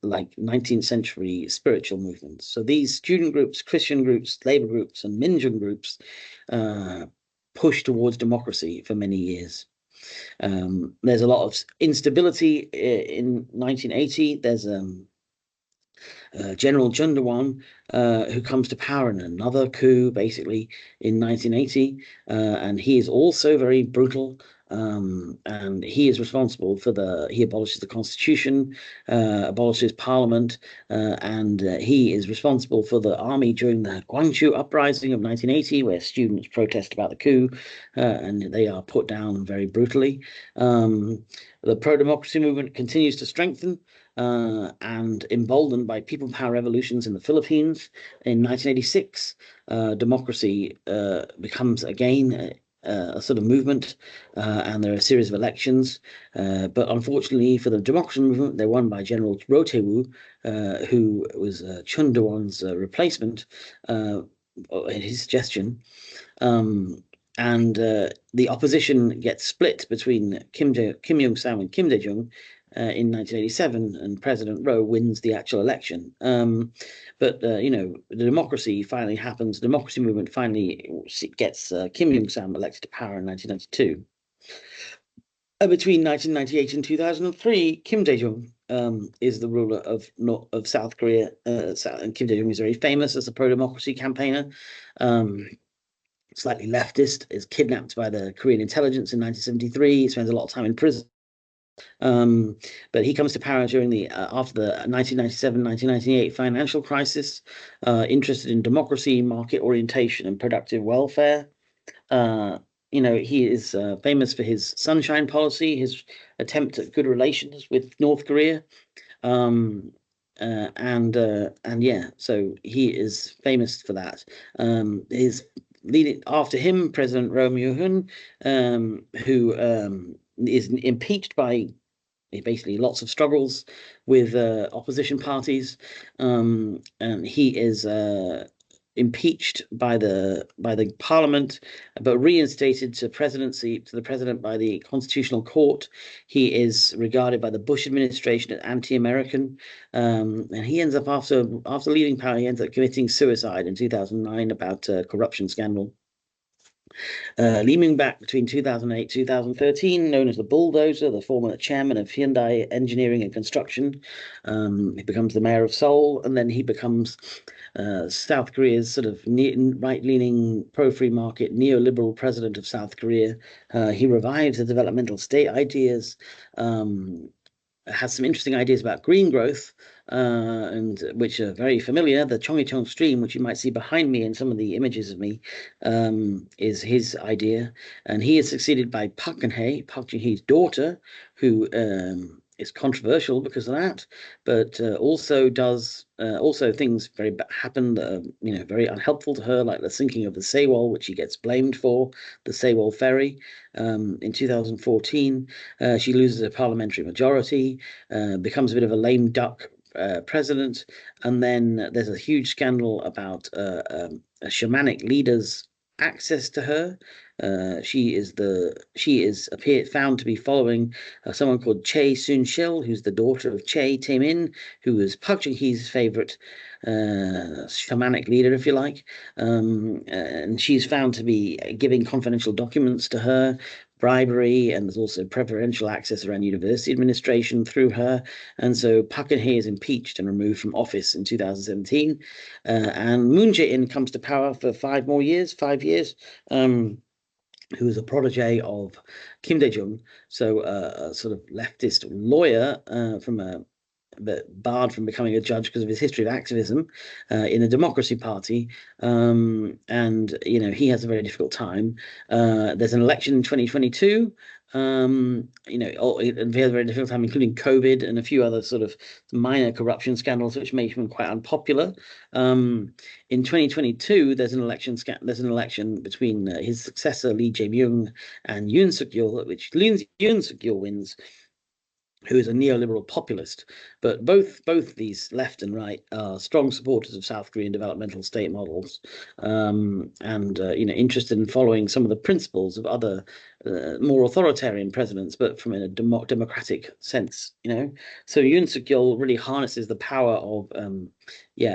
19th century spiritual movements. So these student groups, Christian groups, labor groups, and Minjung groups push towards democracy for many years. There's a lot of instability in 1980. There's General Chun Doo-won, who comes to power in another coup, basically, in 1980. And he is also very brutal. And he is responsible he abolishes the constitution, abolishes parliament, and he is responsible for the army during the Gwangju uprising of 1980, where students protest about the coup, and they are put down very brutally. The pro-democracy movement continues to strengthen, and emboldened by people power revolutions in the Philippines. In 1986, democracy becomes again a sort of movement, and there are a series of elections. But unfortunately for the democracy movement, they're won by General Roh Tae-woo, who was Chun Doo-won's replacement, at his suggestion. And the opposition gets split between Kim Young-sam and Kim Dae-jung in 1987, and President Roh wins the actual election. But the democracy finally happens. The democracy movement finally gets Kim Young-sam elected to power in 1992. Between 1998 and 2003, Kim Dae-jung is the ruler of South Korea, and Kim Dae-jung is very famous as a pro-democracy campaigner. Slightly leftist, is kidnapped by the Korean intelligence in 1973. He spends a lot of time in prison. But he comes to power during after the 1997-1998 financial crisis, interested in democracy, market orientation, and productive welfare. He is famous for his sunshine policy, his attempt at good relations with North Korea. So he is famous for that. After him, President Roh Moo-hyun, who is impeached by basically lots of struggles with opposition parties, and he is impeached by the parliament, but reinstated to the president by the Constitutional Court. He is regarded by the Bush administration as anti-American, and he ends up after leaving power, he ends up committing suicide in 2009 about a corruption scandal. Lee Myung-bak between 2008 2013, known as the Bulldozer, the former chairman of Hyundai Engineering and Construction. He becomes the mayor of Seoul, and then he becomes South Korea's sort of right-leaning, pro-free market, neoliberal president of South Korea. He revives the developmental state ideas, has some interesting ideas about green growth, and which are very familiar. The Chongicheong stream, which you might see behind me in some of the images of me, is his idea. And he is succeeded by Park Geun-hye, Park Chung-hee's daughter, who is controversial because of that, but also things happen that are very unhelpful to her, like the sinking of the Sewol, which she gets blamed for, the Sewol ferry. In 2014, she loses a parliamentary majority, becomes a bit of a lame duck president, and then there's a huge scandal about a shamanic leader's access to her. She is found to be following someone called Chae Soon-sil, who's the daughter of Chae Tae-min, who was Park Chung-hee's favorite shamanic leader, if you like. And she's found to be giving confidential documents to her, bribery, and there's also preferential access around university administration through her. And so Park Geun-hye is impeached and removed from office in 2017. And Moon Jae-in comes to power for 5 years. who was a protege of Kim Dae-jung, so a sort of leftist lawyer from a but barred from becoming a judge because of his history of activism in the Democracy Party. And, he has a very difficult time. There's an election in 2022. And he has a very difficult time, including COVID and a few other sort of minor corruption scandals, which made him quite unpopular. In 2022, there's an election between his successor Lee Jae-myung and Yoon Suk-yeol, which Yoon Suk-yeol wins, who is a neoliberal populist. But both these left and right are strong supporters of South Korean developmental state models, and interested in following some of the principles of other more authoritarian presidents, but from a democratic sense. So Yoon Suk-yeol really harnesses the power of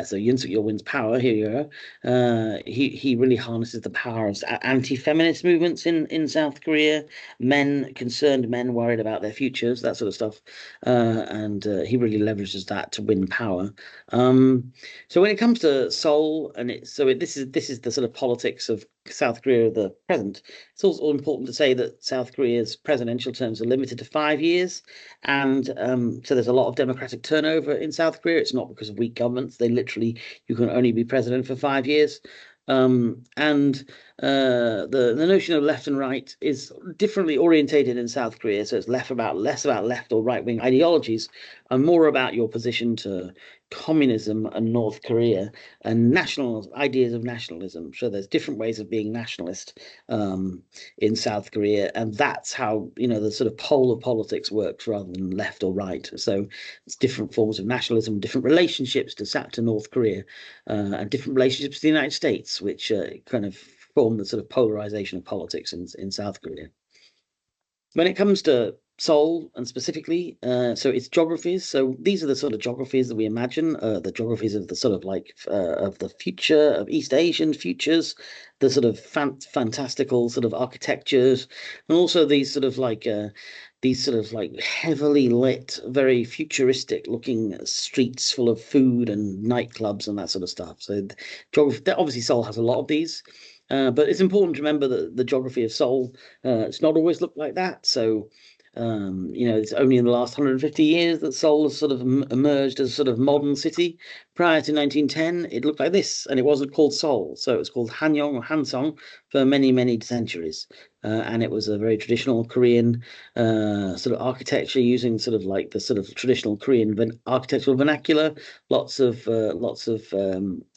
so Yoon Suk-yeol wins power. Here you go. He really harnesses the power of anti-feminist movements in South Korea, concerned men worried about their futures, that sort of stuff, and he really leverages that to win power. So when it comes to Seoul, this is the sort of politics of South Korea of the present. It's also important to say that South Korea's presidential terms are limited to 5 years, and so there's a lot of democratic turnover in South Korea. It's not because of weak governments. You can only be president for 5 years. And the notion of left and right is differently orientated in South Korea. So it's less about left or right wing ideologies, and more about your position to communism and North Korea and national ideas of nationalism. So there's different ways of being nationalist in South Korea, and that's how the sort of polar politics works rather than left or right. So it's different forms of nationalism, different relationships to North Korea, and different relationships to the United States, which kind of form the sort of polarization of politics in South Korea. When it comes to Seoul and specifically, so its geographies. So these are the sort of geographies that we imagine, the geographies of the sort of of the future of East Asian futures, the sort of fantastical sort of architectures, and also these sort of heavily lit, very futuristic looking streets full of food and nightclubs and that sort of stuff. So geography, obviously Seoul has a lot of these. But it's important to remember that the geography of Seoul, it's not always looked like that. So, it's only in the last 150 years that Seoul has sort of emerged as a sort of modern city. Prior to 1910, it looked like this, and it wasn't called Seoul. So it was called Hanyong or Hansong for many, many centuries. And it was a very traditional Korean sort of architecture, using sort of like the sort of traditional Korean architectural vernacular, lots of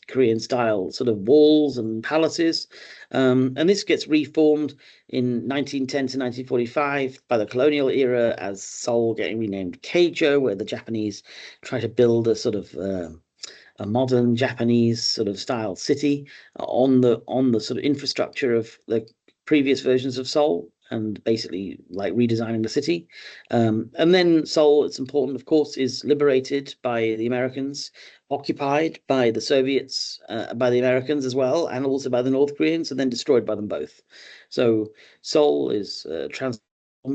Korean style sort of walls and palaces. And this gets reformed in 1910 to 1945 by the colonial era as Seoul getting renamed Keijo, where the Japanese try to build a sort of a modern Japanese sort of style city on the sort of infrastructure of the previous versions of Seoul, and basically like redesigning the city. And then Seoul, it's important, of course, is liberated by the Americans, occupied by the Soviets, by the Americans as well, and also by the North Koreans, and then destroyed by them both. So Seoul is transformed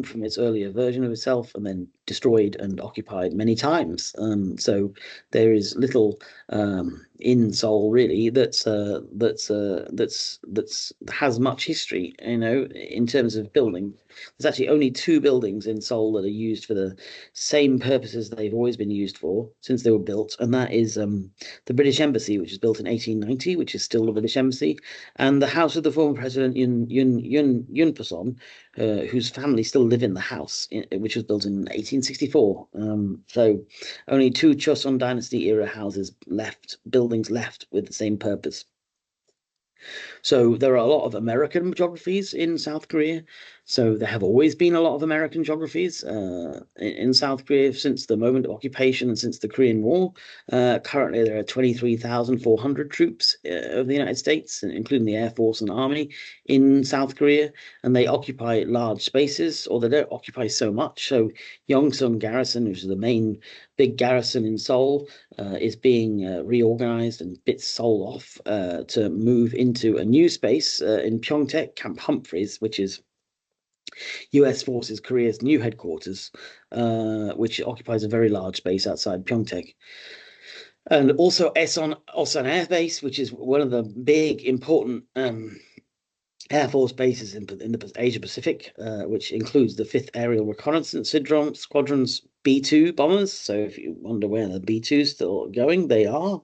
from its earlier version of itself and then destroyed and occupied many times. So there is little in Seoul really that has much history, in terms of building. There's actually only 2 buildings in Seoul that are used for the same purposes they've always been used for since they were built, and that is the British Embassy, which was built in 1890, which is still the British Embassy, and the house of the former president Yoon Puson, whose family still live in the house, which was built in 1864. So only 2 Choson Dynasty era buildings left with the same purpose. So there are a lot of American geographies in South Korea. So there have always been a lot of American geographies in South Korea since the moment of occupation and since the Korean War. Currently, there are 23,400 troops of the United States, including the Air Force and Army, in South Korea, and they occupy large spaces, or they don't occupy so much. So Yongsan Garrison, which is the main big garrison in Seoul, is being reorganized and bits Seoul off to move into a new space in Pyeongtaek, Camp Humphreys, which is US Forces Korea's new headquarters, which occupies a very large space outside Pyeongtaek. And also Osan Air Base, which is one of the big important Air Force bases in the Asia Pacific, which includes the 5th Aerial Reconnaissance Syndrome Squadron's B-2 bombers. So if you wonder where the B-2's still going, they are.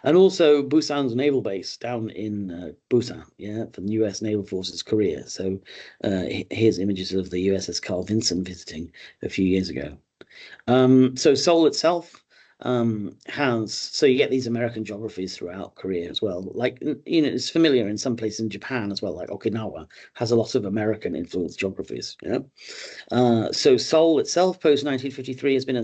And also Busan's naval base down in Busan, yeah, for the U.S. Naval Forces Korea. So here's images of the USS Carl Vinson visiting a few years ago. So Seoul itself has, so you get these American geographies throughout Korea as well. Like, it's familiar in some places in Japan as well, like Okinawa has a lot of American influenced geographies. Yeah. So Seoul itself, post 1953, has been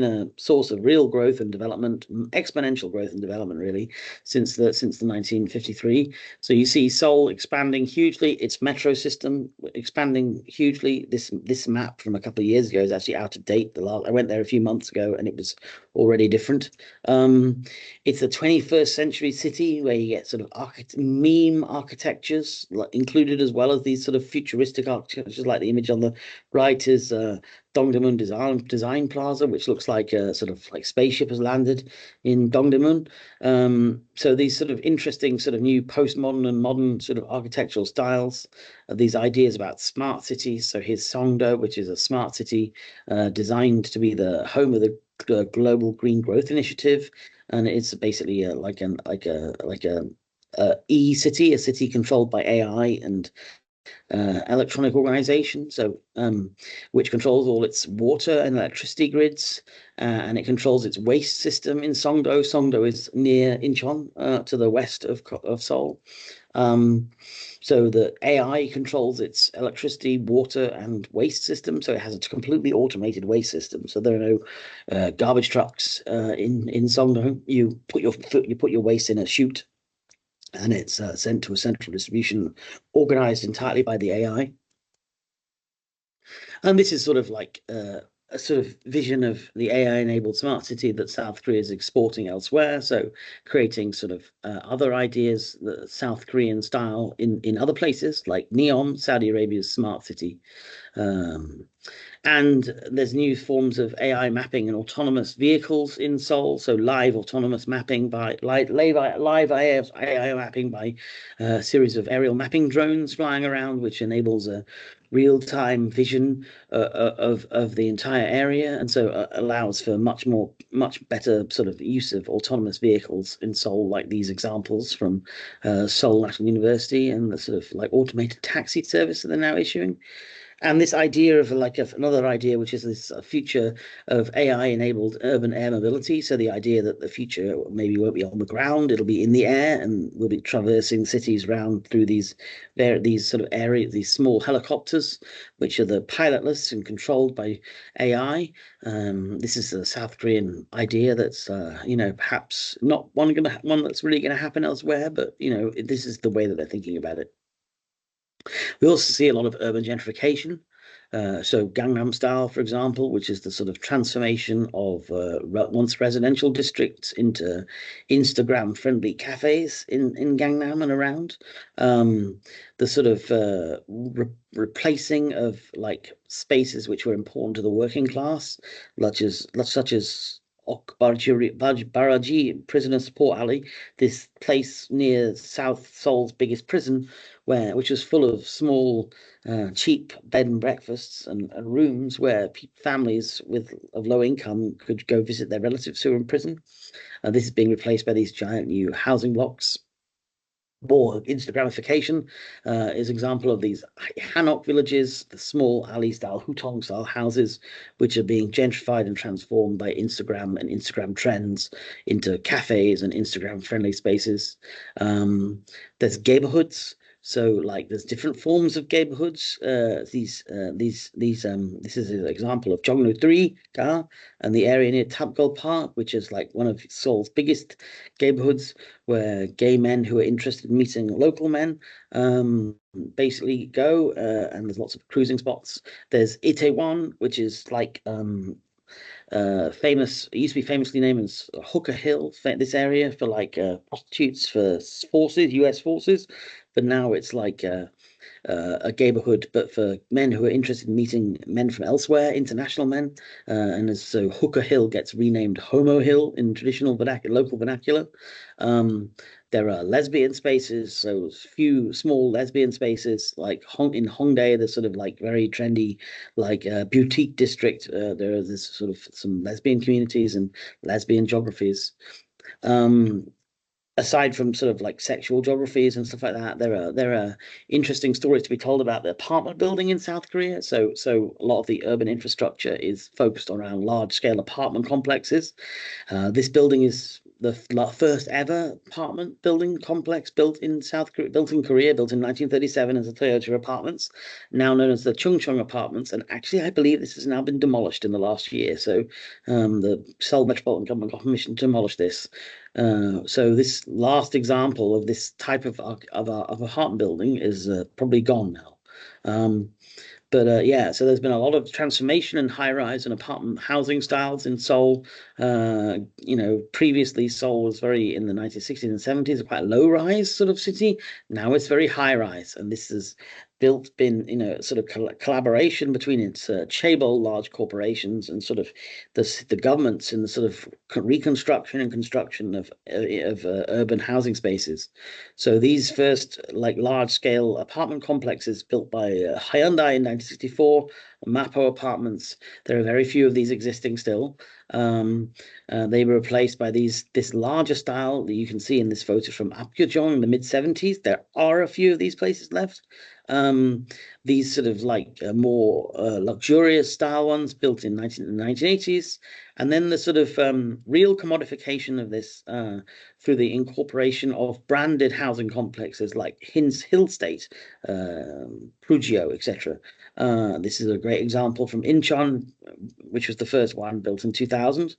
a source of real growth and development, exponential growth and development, really, since the 1953. So you see Seoul expanding hugely, its metro system expanding hugely. This map from a couple of years ago is actually out of date. I went there a few months ago, and it was already different. It's a 21st century city where you get sort of meme architectures included, as well as these sort of futuristic architectures, like the image on the right is Dongdaemun Design Plaza, which looks like a sort of like spaceship has landed in Dongdaemun. So these sort of interesting sort of new postmodern and modern sort of architectural styles, these ideas about smart cities. So here's Songdo, which is a smart city designed to be the home of the Global Green Growth Initiative, and it's basically a e-city, a city controlled by AI and electronic organization, so which controls all its water and electricity grids, and it controls its waste system in Songdo. Songdo is near Incheon, to the west of Seoul. So the AI controls its electricity, water, and waste system. So it has a completely automated waste system. So there are no garbage trucks in Songdo. You put your waste in a chute, and it's sent to a central distribution organized entirely by the AI. And this is sort of like a sort of vision of the AI-enabled smart city that South Korea is exporting elsewhere. So creating sort of other ideas, the South Korean style in other places, like Neom, Saudi Arabia's smart city. Um, and there's new forms of AI mapping and autonomous vehicles in Seoul. So live autonomous mapping by live AI mapping by a series of aerial mapping drones flying around, which enables a real-time vision of the entire area, and so allows for much better sort of use of autonomous vehicles in Seoul, like these examples from Seoul National University and the sort of like automated taxi service that they're now issuing. And this idea of another idea, which is this future of AI-enabled urban air mobility. So the idea that the future maybe won't be on the ground, it'll be in the air, and we'll be traversing cities round through these sort of areas, these small helicopters, which are the pilotless and controlled by AI. This is a South Korean idea that's perhaps not one that's really going to happen elsewhere, but this is the way that they're thinking about it. We also see a lot of urban gentrification. So Gangnam Style, for example, which is the sort of transformation of once residential districts into Instagram-friendly cafes in Gangnam and around. The sort of replacing of like spaces which were important to the working class, such as Baraji Prisoner Support Alley, this place near South Seoul's biggest prison, which was full of small, cheap bed and breakfasts and rooms where families of low income could go visit their relatives who were in prison. This is being replaced by these giant new housing blocks. More Instagramification is an example of these Hanok villages, the small alley-style, hutong-style houses, which are being gentrified and transformed by Instagram and Instagram trends into cafes and Instagram-friendly spaces. There's neighborhoods. So, like, there's different forms of neighborhoods. This is an example of Jongno 3, and the area near Tapgol Park, which is like one of Seoul's biggest neighborhoods, where gay men who are interested in meeting local men basically go, and there's lots of cruising spots. There's Itaewon, which is like famous. It used to be famously named as Hooker Hill. This area for like prostitutes for forces, U.S. forces, but now it's like a neighborhood, but for men who are interested in meeting men from elsewhere, international men. So Hooker Hill gets renamed Homo Hill in traditional local vernacular. There are lesbian spaces, so few small lesbian spaces like in Hongdae, the sort of like very trendy, like boutique district. There are this sort of some lesbian communities and lesbian geographies. Aside from sort of like sexual geographies and stuff like that, there are interesting stories to be told about the apartment building in South Korea. So a lot of the urban infrastructure is focused around large scale apartment complexes. This building is the first ever apartment building complex built in Korea, built in 1937 as the Toyota Apartments, now known as the Chungcheong Apartments. And actually, I believe this has now been demolished in the last year. So the Seoul Metropolitan Government got permission to demolish this. So this last example of this type of apartment building is probably gone now. Yeah, so there's been a lot of transformation in high-rise and apartment housing styles in Seoul. Previously Seoul was very, in the 1960s and 70s, quite a low-rise sort of city. Now it's very high-rise, and this has been sort of collaboration between its chaebol large corporations and sort of the governments in the sort of reconstruction and construction of urban housing spaces. So these first like large scale apartment complexes built by Hyundai in 1964, Mapo apartments. There are very few of these existing still. They were replaced by this larger style that you can see in this photo from Apgujeong in the mid-70s. There are a few of these places left. These sort of like more luxurious style ones built in the 1980s, and then the sort of real commodification of this through the incorporation of branded housing complexes like Hill State, Prugio, etc. This is a great example from Incheon, which was the first one built in 2000.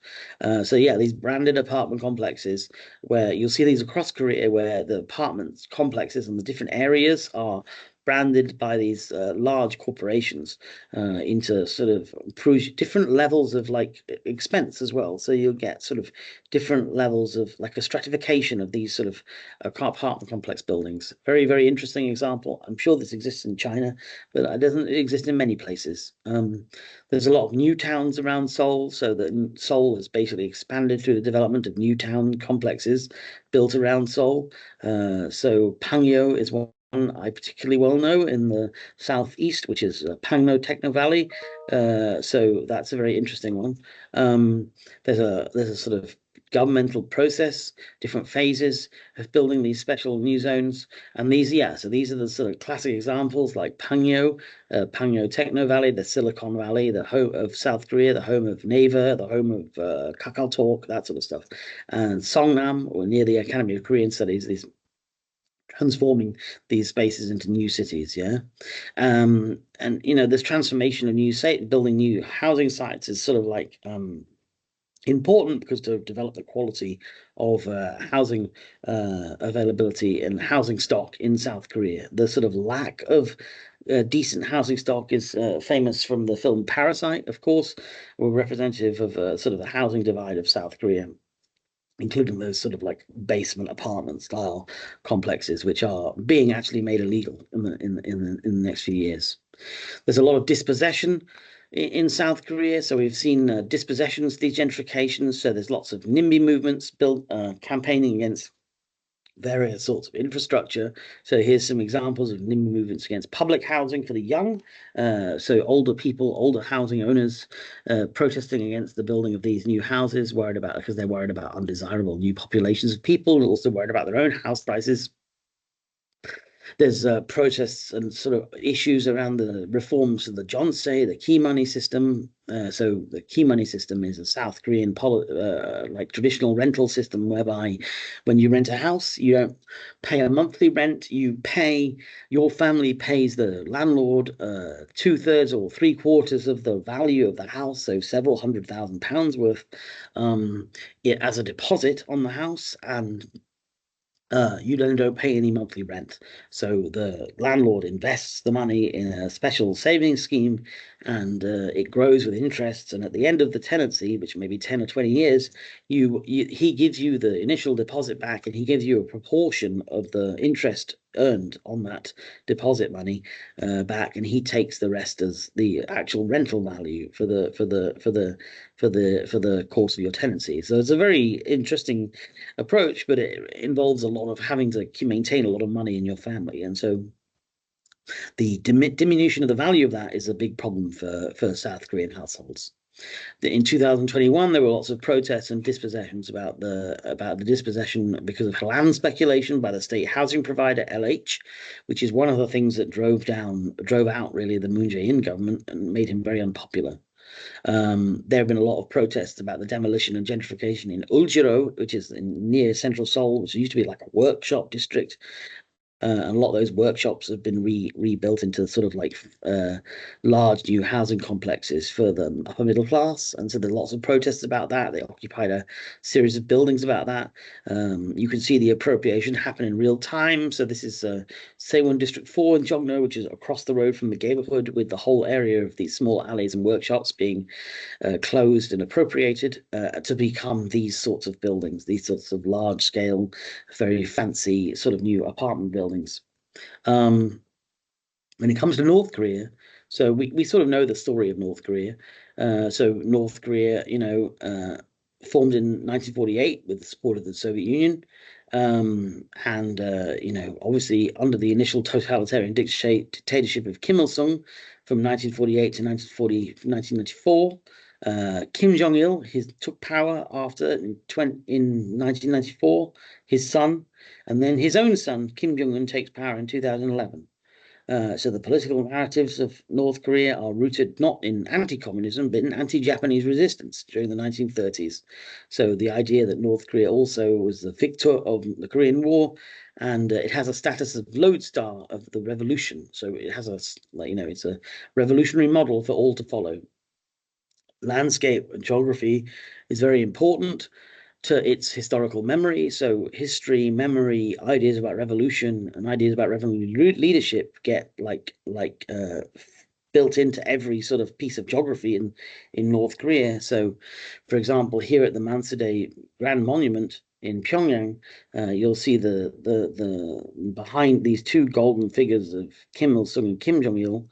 So yeah, these branded apartment complexes where you'll see these across Korea, where the apartment complexes and the different areas are branded by these large corporations into sort of different levels of like expense as well. So you'll get sort of different levels of like a stratification of these sort of apartment complex buildings. Very, very interesting example. I'm sure this exists in China, but it doesn't exist in many places. There's a lot of new towns around Seoul, so that Seoul has basically expanded through the development of new town complexes built around Seoul. So Pangyo is one I particularly well know in the southeast, which is Pangno Techno Valley. So that's a very interesting one. There's a sort of governmental process, different phases of building these special new zones, and these are the sort of classic examples like Pangyo Techno Valley, the Silicon Valley, the home of South Korea, the home of Naver, the home of Kakao Talk, that sort of stuff, and Songnam, or near the Academy of Korean Studies, these transforming these spaces into new cities. And this transformation of building new housing sites is sort of like important because to develop the quality of housing availability and housing stock in South Korea. The sort of lack of decent housing stock is famous from the film Parasite, of course, were representative of sort of the housing divide of South Korea, including those sort of like basement apartment style complexes, which are being actually made illegal in the next few years. There's a lot of dispossession in South Korea, so we've seen dispossessions, degentrifications. So there's lots of NIMBY movements built, campaigning against various sorts of infrastructure. So here's some examples of NIMBY movements against public housing for the young. So older housing owners protesting against the building of these new houses, because they're worried about undesirable new populations of people, and also worried about their own house prices. There's protests and sort of issues around the reforms of the Jeonse, the key money system. So the key money system is a South Korean like traditional rental system whereby when you rent a house, you don't pay a monthly rent. Your family pays the landlord 2/3 or 3/4 of the value of the house, so several £100,000 worth, as a deposit on the house, and you don't pay any monthly rent. So the landlord invests the money in a special savings scheme, and it grows with interest. And at the end of the tenancy, which may be 10 or 20 years, he gives you the initial deposit back, and he gives you a proportion of the interest earned on that deposit money back, and he takes the rest as the actual rental value for the course of your tenancy. So it's a very interesting approach, but it involves a lot of having to maintain a lot of money in your family, and so the diminution of the value of that is a big problem for South Korean households. In 2021, there were lots of protests and dispossessions about the dispossession because of land speculation by the state housing provider LH, which is one of the things that drove out really the Moon Jae-in government and made him very unpopular. There have been a lot of protests about the demolition and gentrification in Uljiro, which is near central Seoul, which used to be like a workshop district. And a lot of those workshops have been rebuilt into sort of like large new housing complexes for the upper middle class. And so there's lots of protests about that. They occupied a series of buildings about that. You can see the appropriation happen in real time. So this is Saewon District 4 in Jongno, which is across the road from the neighborhood, with the whole area of these small alleys and workshops being closed and appropriated to become these sorts of buildings, these sorts of large scale, very fancy sort of new apartment buildings. When it comes to North Korea, so we sort of know the story of North Korea. So North Korea, formed in 1948 with the support of the Soviet Union. Obviously under the initial totalitarian dictatorship of Kim Il-sung from 1948 to 1994. Kim Jong-il took power after in 1994, his son, and then his own son, Kim Jong-un, takes power in 2011. So the political narratives of North Korea are rooted not in anti-communism, but in anti-Japanese resistance during the 1930s. So the idea that North Korea also was the victor of the Korean War, and it has a status of lodestar of the revolution. So it has it's a revolutionary model for all to follow. Landscape and geography is very important to its historical memory. So history, memory, ideas about revolution, and ideas about revolutionary leadership get built into every sort of piece of geography in North Korea. So, for example, here at the Mansudae Grand Monument in Pyongyang, you'll see the behind these two golden figures of Kim Il-sung and Kim Jong-il.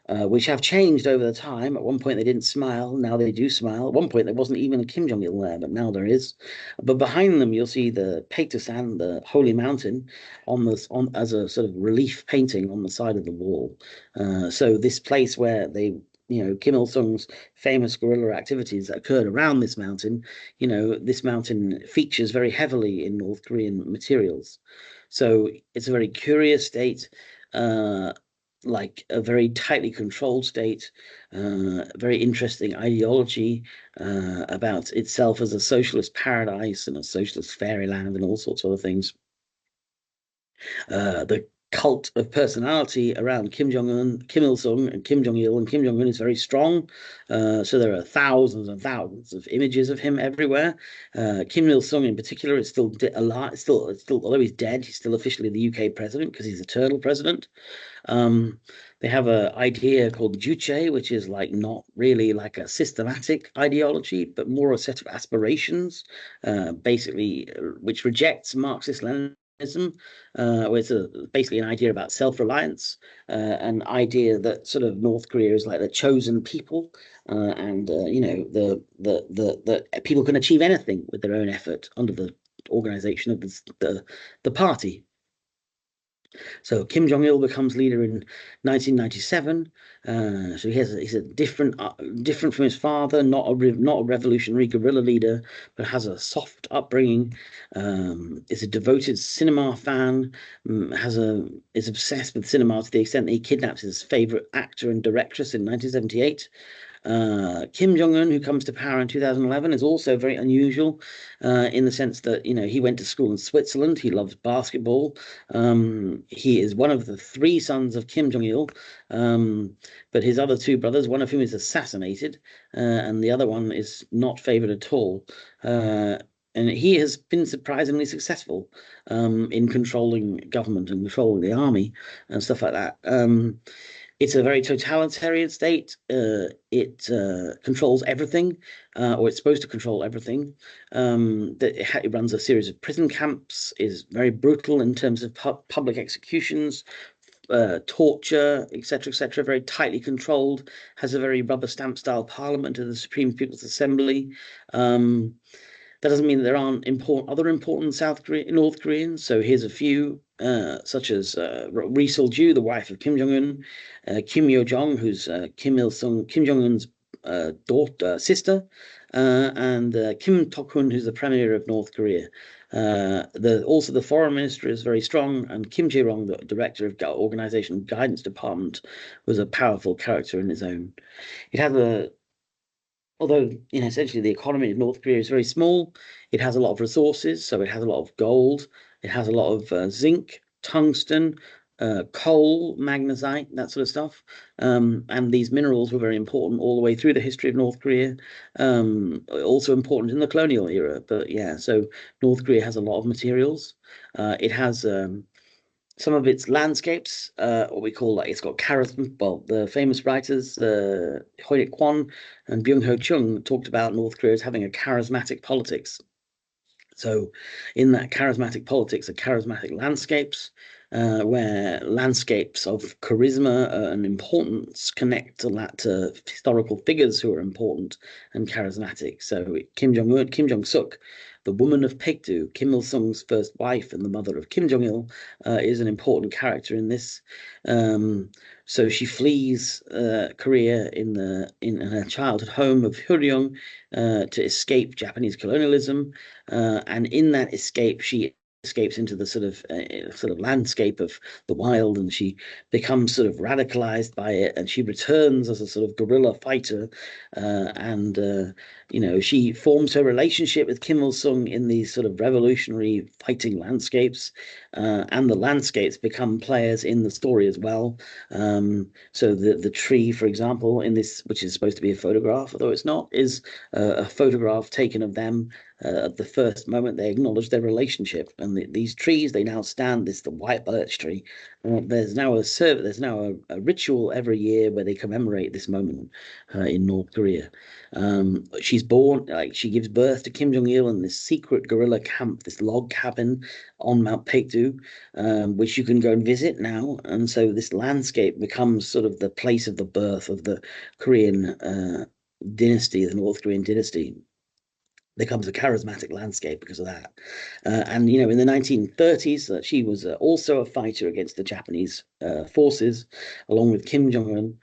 Which have changed over the time. At one point they didn't smile, now they do smile. At one point there wasn't even a Kim Jong-il there, but now there is. But behind them you'll see the Paektusan, the holy mountain, as a sort of relief painting on the side of the wall. So this place where Kim Il-sung's famous guerrilla activities that occurred around this mountain, this mountain features very heavily in North Korean materials. So it's a very curious state, like a very tightly controlled state, very interesting ideology about itself as a socialist paradise and a socialist fairyland and all sorts of other things. The cult of personality around Kim Jong-un, Kim Il-sung, and Kim Jong-il and Kim Jong-un is very strong. So there are thousands and thousands of images of him everywhere. Kim Il-sung in particular is still alive. Still, although he's dead, he's still officially the UK president because he's eternal president. They have an idea called Juche, which is like not really like a systematic ideology, but more a set of aspirations, basically, which rejects Marxist-Leninism, where it's basically an idea about self-reliance, an idea that sort of North Korea is like the chosen people, and that people can achieve anything with their own effort under the organization of the party. So Kim Jong-il becomes leader in 1997. So he's a different from his father, not a revolutionary guerrilla leader, but has a soft upbringing. Is a devoted cinema fan. Is obsessed with cinema to the extent that he kidnaps his favorite actor and directress in 1978. Kim Jong-un, who comes to power in 2011, is also very unusual in the sense that, he went to school in Switzerland. He loves basketball. He is one of the three sons of Kim Jong-il, but his other two brothers, one of whom is assassinated, and the other one is not favored at all. And he has been surprisingly successful in controlling government and controlling the army and stuff like that. It's a very totalitarian state. It controls everything, or it's supposed to control everything. It runs a series of prison camps, is very brutal in terms of public executions, torture, etc., etc., very tightly controlled, has a very rubber stamp style parliament of the Supreme People's Assembly. Um, that doesn't mean that there aren't other important North Koreans. So here's a few, such as Ri Sol-ju, the wife of Kim Jong-un, Kim Yo-jong, who's Kim Jong-un's sister, and Kim Tok-hun, who's the premier of North Korea. Also the foreign minister is very strong, and Kim Jae-rong, the director of organization guidance department, was a powerful character in his own. It has a Although, essentially the economy of North Korea is very small, it has a lot of resources. So it has a lot of gold, it has a lot of zinc, tungsten, coal, magnesite, that sort of stuff. And these minerals were very important all the way through the history of North Korea. Also important in the colonial era. But yeah, so North Korea has a lot of materials. It has some of its landscapes, what we call, like, it's got charisma. Well, the famous writers, Hoyt Kwon and Byung-ho Chung, talked about North Korea as having a charismatic politics. So in that charismatic politics are charismatic landscapes, where landscapes of charisma and importance connect to historical figures who are important and charismatic. So Kim Jong-suk, the woman of Paektu, Kim Il-sung's first wife and the mother of Kim Jong-il, is an important character in this. So she flees Korea in her childhood home of Huryeong to escape Japanese colonialism, and in that escape, she escapes into the sort of landscape of the wild, and she becomes sort of radicalized by it, and she returns as a sort of guerrilla fighter, and she forms her relationship with Kim Il Sung in these sort of revolutionary fighting landscapes, and the landscapes become players in the story as well. So the tree, for example, in this, which is supposed to be a photograph, although it's not, is a photograph taken of them at the first moment they acknowledge their relationship. And these trees, they now stand. This the white birch tree. There's now a ritual every year where they commemorate this moment in North Korea. She's born, like, she gives birth to Kim Jong Il in this secret guerrilla camp, this log cabin on Mount Paektu, which you can go and visit now. And so this landscape becomes sort of the place of the birth of the Korean dynasty, the North Korean dynasty. Becomes a charismatic landscape because of that. And in the 1930s, she was also a fighter against the Japanese forces, along with Kim Il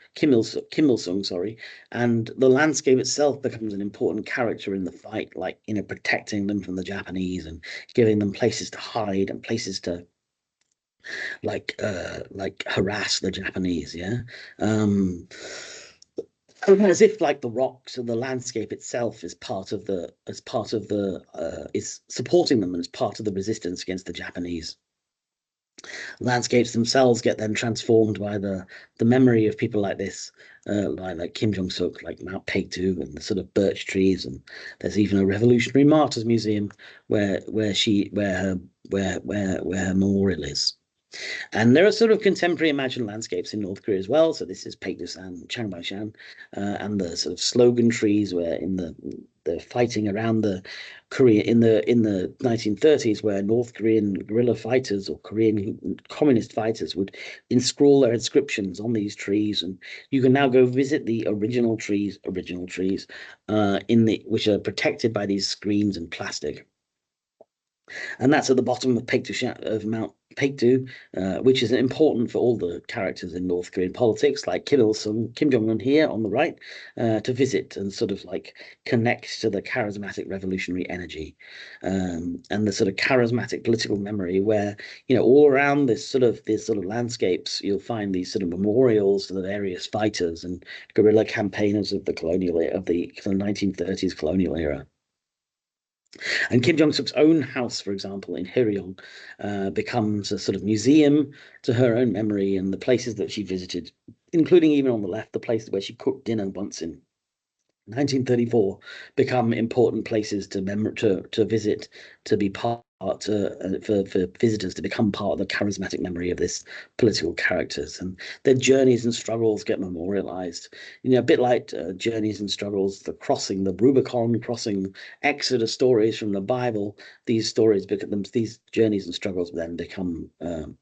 Sung, sorry. And the landscape itself becomes an important character in the fight, like, protecting them from the Japanese and giving them places to hide and places to like harass the Japanese. Yeah. As if, like, the rocks and the landscape itself is is supporting them and is part of the resistance against the Japanese. Landscapes themselves get then transformed by the memory of people like this, like Kim Jong-suk, like Mount Paektu and the sort of birch trees. And there's even a Revolutionary Martyrs Museum where her memorial is. And there are sort of contemporary imagined landscapes in North Korea as well. So this is Paektusan, Changbangshan, and the sort of slogan trees where in the fighting around the Korea in the 1930s, where North Korean guerrilla fighters or Korean communist fighters would inscrawl their inscriptions on these trees. And you can now go visit the original trees, which are protected by these screens and plastic. And that's at the bottom of Mount Paektu, which is important for all the characters in North Korean politics, like Kim Il-sung, Kim Jong-un here on the right, to visit and sort of like connect to the charismatic revolutionary energy, and the sort of charismatic political memory, where all around this sort of landscapes you'll find these sort of memorials to the various fighters and guerrilla campaigners of the 1930s colonial era. And Kim Jong-suk's own house, for example, in Hyeryong, becomes a sort of museum to her own memory and the places that she visited, including, even on the left, the place where she cooked dinner once in 1934, become important places to visit, to be part for visitors to become part of the charismatic memory of this political characters, and their journeys and struggles get memorialized. A bit like journeys and struggles, the Rubicon crossing, Exodus stories from the Bible. These journeys and struggles then become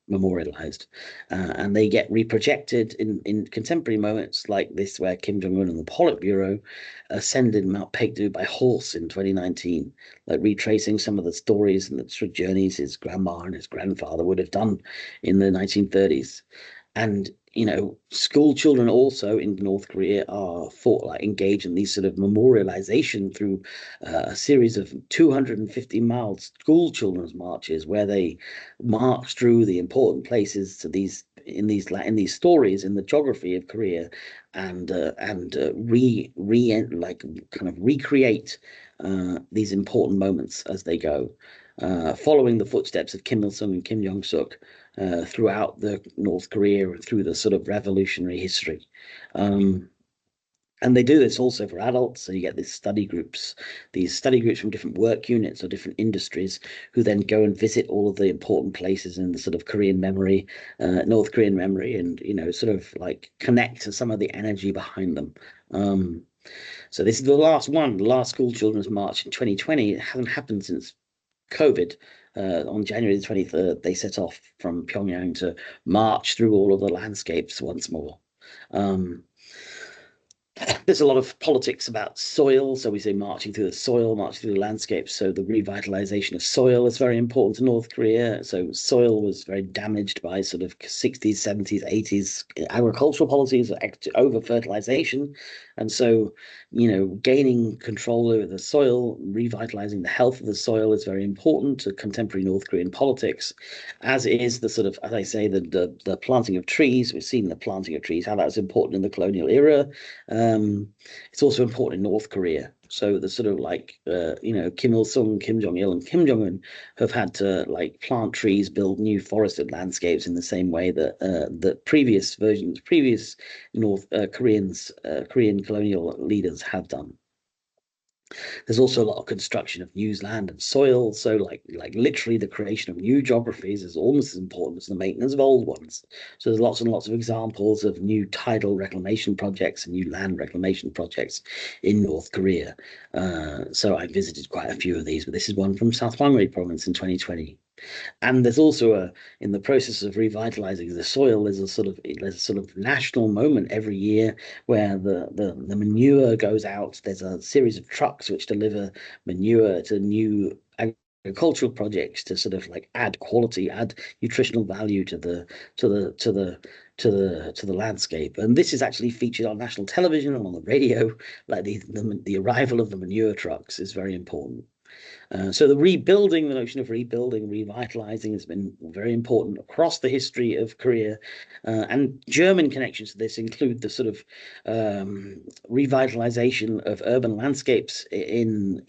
memorialized, and they get reprojected in contemporary moments like this, where Kim Jong-un and the Politburo ascended Mount Paektu by horse in 2019, like retracing some of the stories and the sort of journeys his grandma and his grandfather would have done in the 1930s. And school children also in North Korea are engaged in these sort of memorialization through a series of 250-mile school children's marches, where they march through the important places to these stories in the geography of Korea, and recreate these important moments as they go, following the footsteps of Kim Il Sung and Kim Jong Suk throughout the North Korea and through the sort of revolutionary history. And they do this also for adults. So you get these study groups from different work units or different industries, who then go and visit all of the important places in the sort of Korean memory, North Korean memory, and sort of like connect to some of the energy behind them. So this is the last school children's march in 2020. It hasn't happened since COVID. On January the 23rd, they set off from Pyongyang to march through all of the landscapes once more. There's a lot of politics about soil. So we say marching through the soil, marching through the landscape. So the revitalization of soil is very important to North Korea. So soil was very damaged by sort of 60s, 70s, 80s agricultural policies, over fertilization. And so, gaining control over the soil, revitalizing the health of the soil is very important to contemporary North Korean politics, as is the sort of, as I say, the planting of trees. We've seen the planting of trees, how that's important in the colonial era. It's also important in North Korea. So the sort of Kim Il Sung, Kim Jong Il, and Kim Jong Un have had to plant trees, build new forested landscapes in the same way that previous Korean colonial leaders have done. There's also a lot of construction of new land and soil. So literally the creation of new geographies is almost as important as the maintenance of old ones. So there's lots and lots of examples of new tidal reclamation projects and new land reclamation projects in North Korea. So I visited quite a few of these, but this is one from South Hwanghae province in 2020. And there's also in the process of revitalizing the soil, there's a sort of national moment every year where the manure goes out. There's a series of trucks which deliver manure to new agricultural projects to sort of add quality, add nutritional value to the landscape. And this is actually featured on national television and on the radio. The arrival of the manure trucks is very important. So the notion of rebuilding, revitalizing has been very important across the history of Korea. And German connections to this include the sort of revitalization of urban landscapes in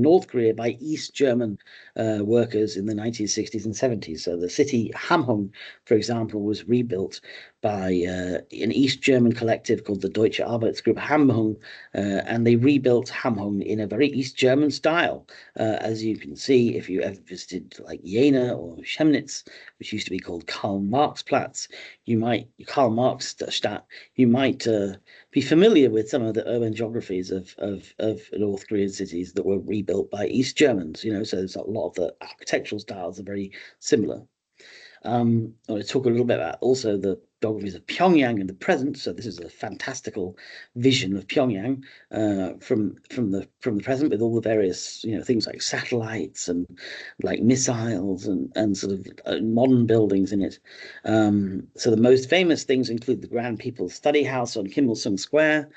North Korea by East German workers in the 1960s and 70s. So the city Hamhung, for example, was rebuilt by an East German collective called the Deutsche Arbeitsgruppe Hamhung, and they rebuilt Hamhung in a very East German style. As you can see, if you ever visited Jena or Chemnitz, which used to be called Karl Marx Platz, you might be familiar with some of the urban geographies of North Korean cities that were rebuilt by East Germans. So there's a lot of the architectural styles are very similar. I want to talk a little bit about also the geographies of Pyongyang in the present. So this is a fantastical vision of Pyongyang from the present, with all the various things like satellites and missiles and sort of modern buildings in it. So the most famous things include the Grand People's Study House on Kim Il Sung Square,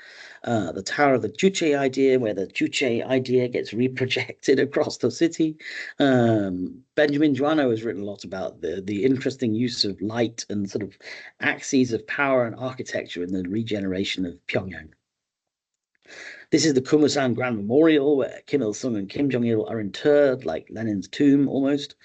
the Tower of the Juche idea, where the Juche idea gets reprojected across the city. Benjamin Joannou has written a lot about the interesting use of light and sort of axes of power and architecture in the regeneration of Pyongyang. This is the Kumasan Grand Memorial, where Kim Il Sung and Kim Jong Il are interred, like Lenin's tomb almost.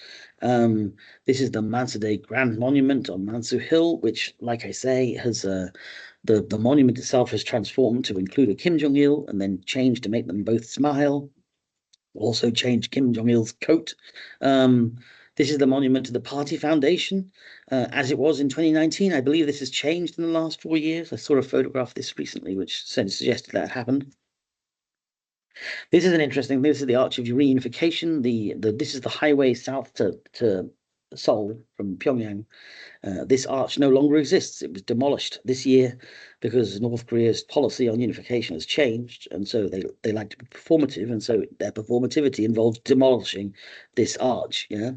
This is the Mansudae Grand Monument on Mansu Hill, which, like I say, has the monument itself has transformed to include a Kim Jong Il and then changed to make them both smile. also changed Kim Jong-il's coat. This is the monument to the Party Foundation, as it was in 2019. I believe this has changed in the last 4 years. I saw a photograph of this recently, which suggested that happened. This is an interesting. This is the Arch of Reunification. This is the highway south to Seoul from Pyongyang. This arch no longer exists. It was demolished this year because North Korea's policy on unification has changed, and so they like to be performative, and so their performativity involves demolishing this arch. Yeah.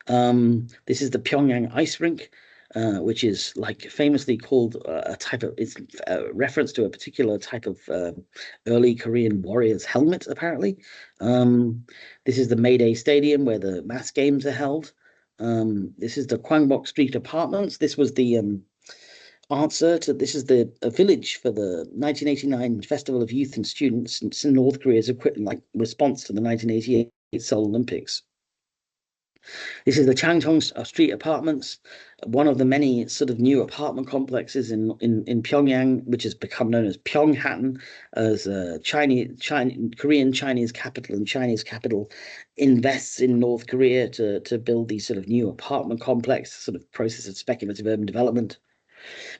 This is the Pyongyang ice rink, which is like famously called a type of, it's a reference to a particular type of early Korean warrior's helmet, apparently. This is the Mayday Stadium where the mass games are held. This is the Kwangbok Street Apartments. This was the answer to, this is the village for the 1989 Festival of Youth and Students in North Korea's equipment, like response to the 1988 Seoul Olympics. This is the Changchong Street Apartments, one of the many sort of new apartment complexes in Pyongyang, which has become known as Pyonghatan, as Korean Chinese capital, and Chinese capital invests in North Korea to build these sort of new apartment complex, sort of process of speculative urban development.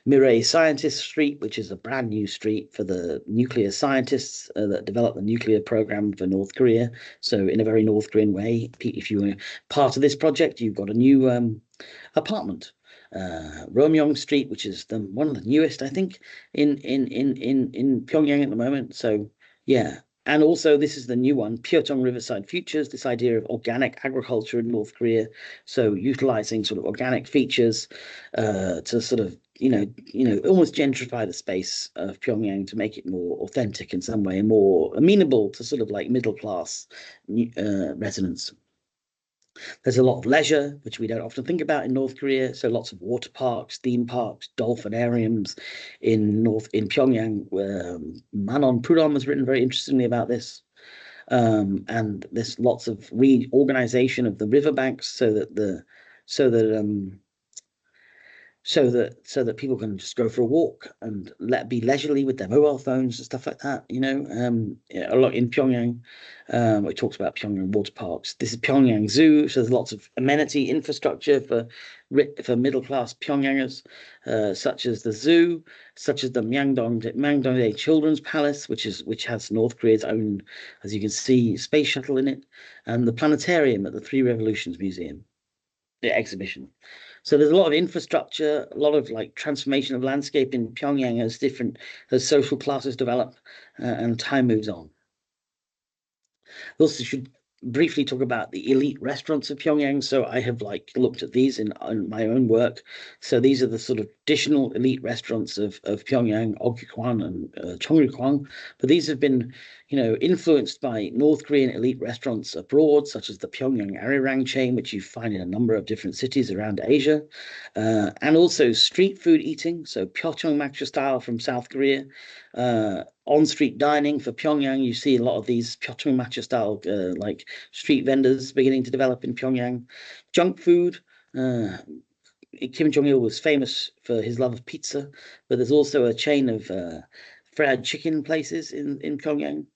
Mireille Scientist Street, which is a brand new street for the nuclear scientists that develop the nuclear program for North Korea. So in a very North Korean way, if you were part of this project, you've got a new apartment. Romyeong Street, which is one of the newest, I think, in Pyongyang at the moment. So yeah. And also, this is the new one, Pyeongchang Riverside Futures, this idea of organic agriculture in North Korea. So utilizing sort of organic features to sort of, almost gentrify the space of Pyongyang to make it more authentic in some way and more amenable to sort of like middle class residents. There's a lot of leisure, which we don't often think about in North Korea. So lots of water parks, theme parks, dolphinariums in Pyongyang. Manon Prudhomme has written very interestingly about this. And there's lots of reorganization of the riverbanks so that people can just go for a walk and be leisurely with their mobile phones and stuff like that. A lot in Pyongyang. It talks about Pyongyang water parks. This is Pyongyang Zoo, so there's lots of amenity infrastructure for middle class Pyongyangers, such as the zoo, such as the Myeongdongdae Children's Palace, which has North Korea's own, as you can see, space shuttle in it, and the planetarium at the Three Revolutions Museum, the exhibition. So there's a lot of infrastructure, a lot of like transformation of landscape in Pyongyang as social classes develop and time moves on. We also should briefly talk about the elite restaurants of Pyongyang. So I have looked at these in my own work. So these are the sort of traditional elite restaurants of Pyongyang, Oggyukwang and Cheongrykwang. But these have been, influenced by North Korean elite restaurants abroad, such as the Pyongyang Arirang chain, which you find in a number of different cities around Asia, and also street food eating. So Pyeongchang style from South Korea. On-street dining for Pyongyang, you see a lot of these Pyeongchang style like street vendors beginning to develop in Pyongyang. Junk food. Kim Jong-il was famous for his love of pizza, but there's also a chain of fried chicken places in Pyongyang.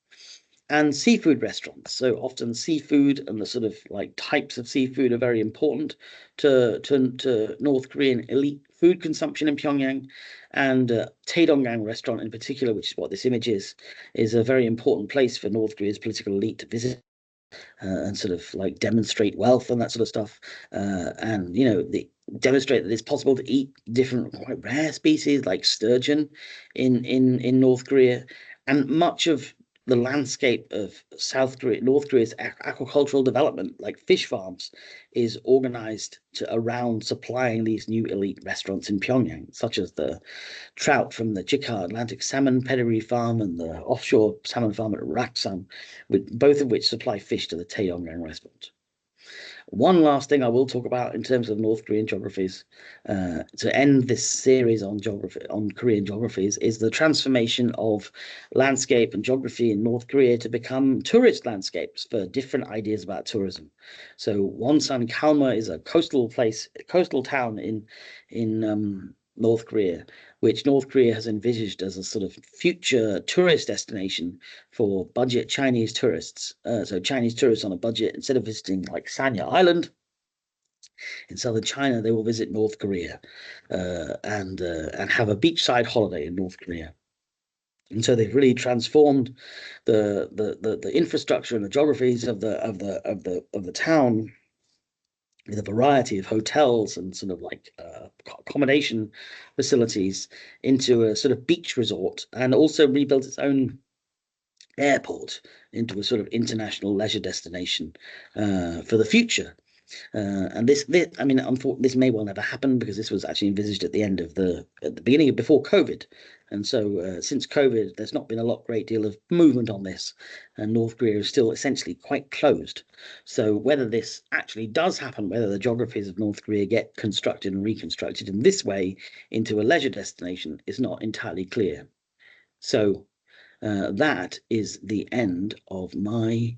And seafood restaurants. So often seafood and the sort of like types of seafood are very important to North Korean elite food consumption in Pyongyang. And Taedonggang restaurant in particular, which is what this image is a very important place for North Korea's political elite to visit and sort of like demonstrate wealth and that sort of stuff. And demonstrate that it's possible to eat different quite rare species like sturgeon in North Korea. And much of the landscape of North Korea's aquacultural development, like fish farms, is organized around supplying these new elite restaurants in Pyongyang, such as the trout from the Jikha Atlantic Salmon Pedigree Farm and the offshore salmon farm at Raksam, both of which supply fish to the Taedonggang restaurant. One last thing I will talk about in terms of North Korean geographies, to end this series on Korean geographies, is the transformation of landscape and geography in North Korea to become tourist landscapes for different ideas about tourism. So Wonsan Kalma is a coastal town in North Korea, which North Korea has envisaged as a sort of future tourist destination for budget Chinese tourists. So Chinese tourists on a budget, instead of visiting like Sanya Island in southern China, they will visit North Korea and have a beachside holiday in North Korea. And so they've really transformed the infrastructure and the geographies of the town with a variety of hotels and sort of like accommodation facilities into a sort of beach resort, and also rebuilt its own airport into a sort of international leisure destination for the future. And this, I mean, this may well never happen because this was actually envisaged at the beginning of before COVID, and so since COVID, there's not been a great deal of movement on this, and North Korea is still essentially quite closed. So whether this actually does happen, whether the geographies of North Korea get constructed and reconstructed in this way into a leisure destination, is not entirely clear. So that is the end of my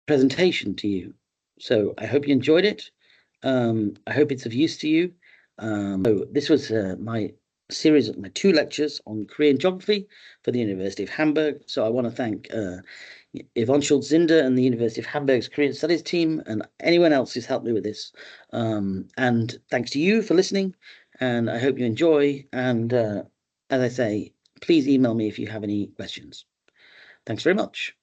presentation to you. So I hope you enjoyed it. I hope it's of use to you. So this was my series of my 2 lectures on Korean geography for the University of Hamburg. So I want to thank Yvonne Schultz-Zinder and the University of Hamburg's Korean Studies team, and anyone else who's helped me with this. And thanks to you for listening, and I hope you enjoy. And as I say, please email me if you have any questions. Thanks very much.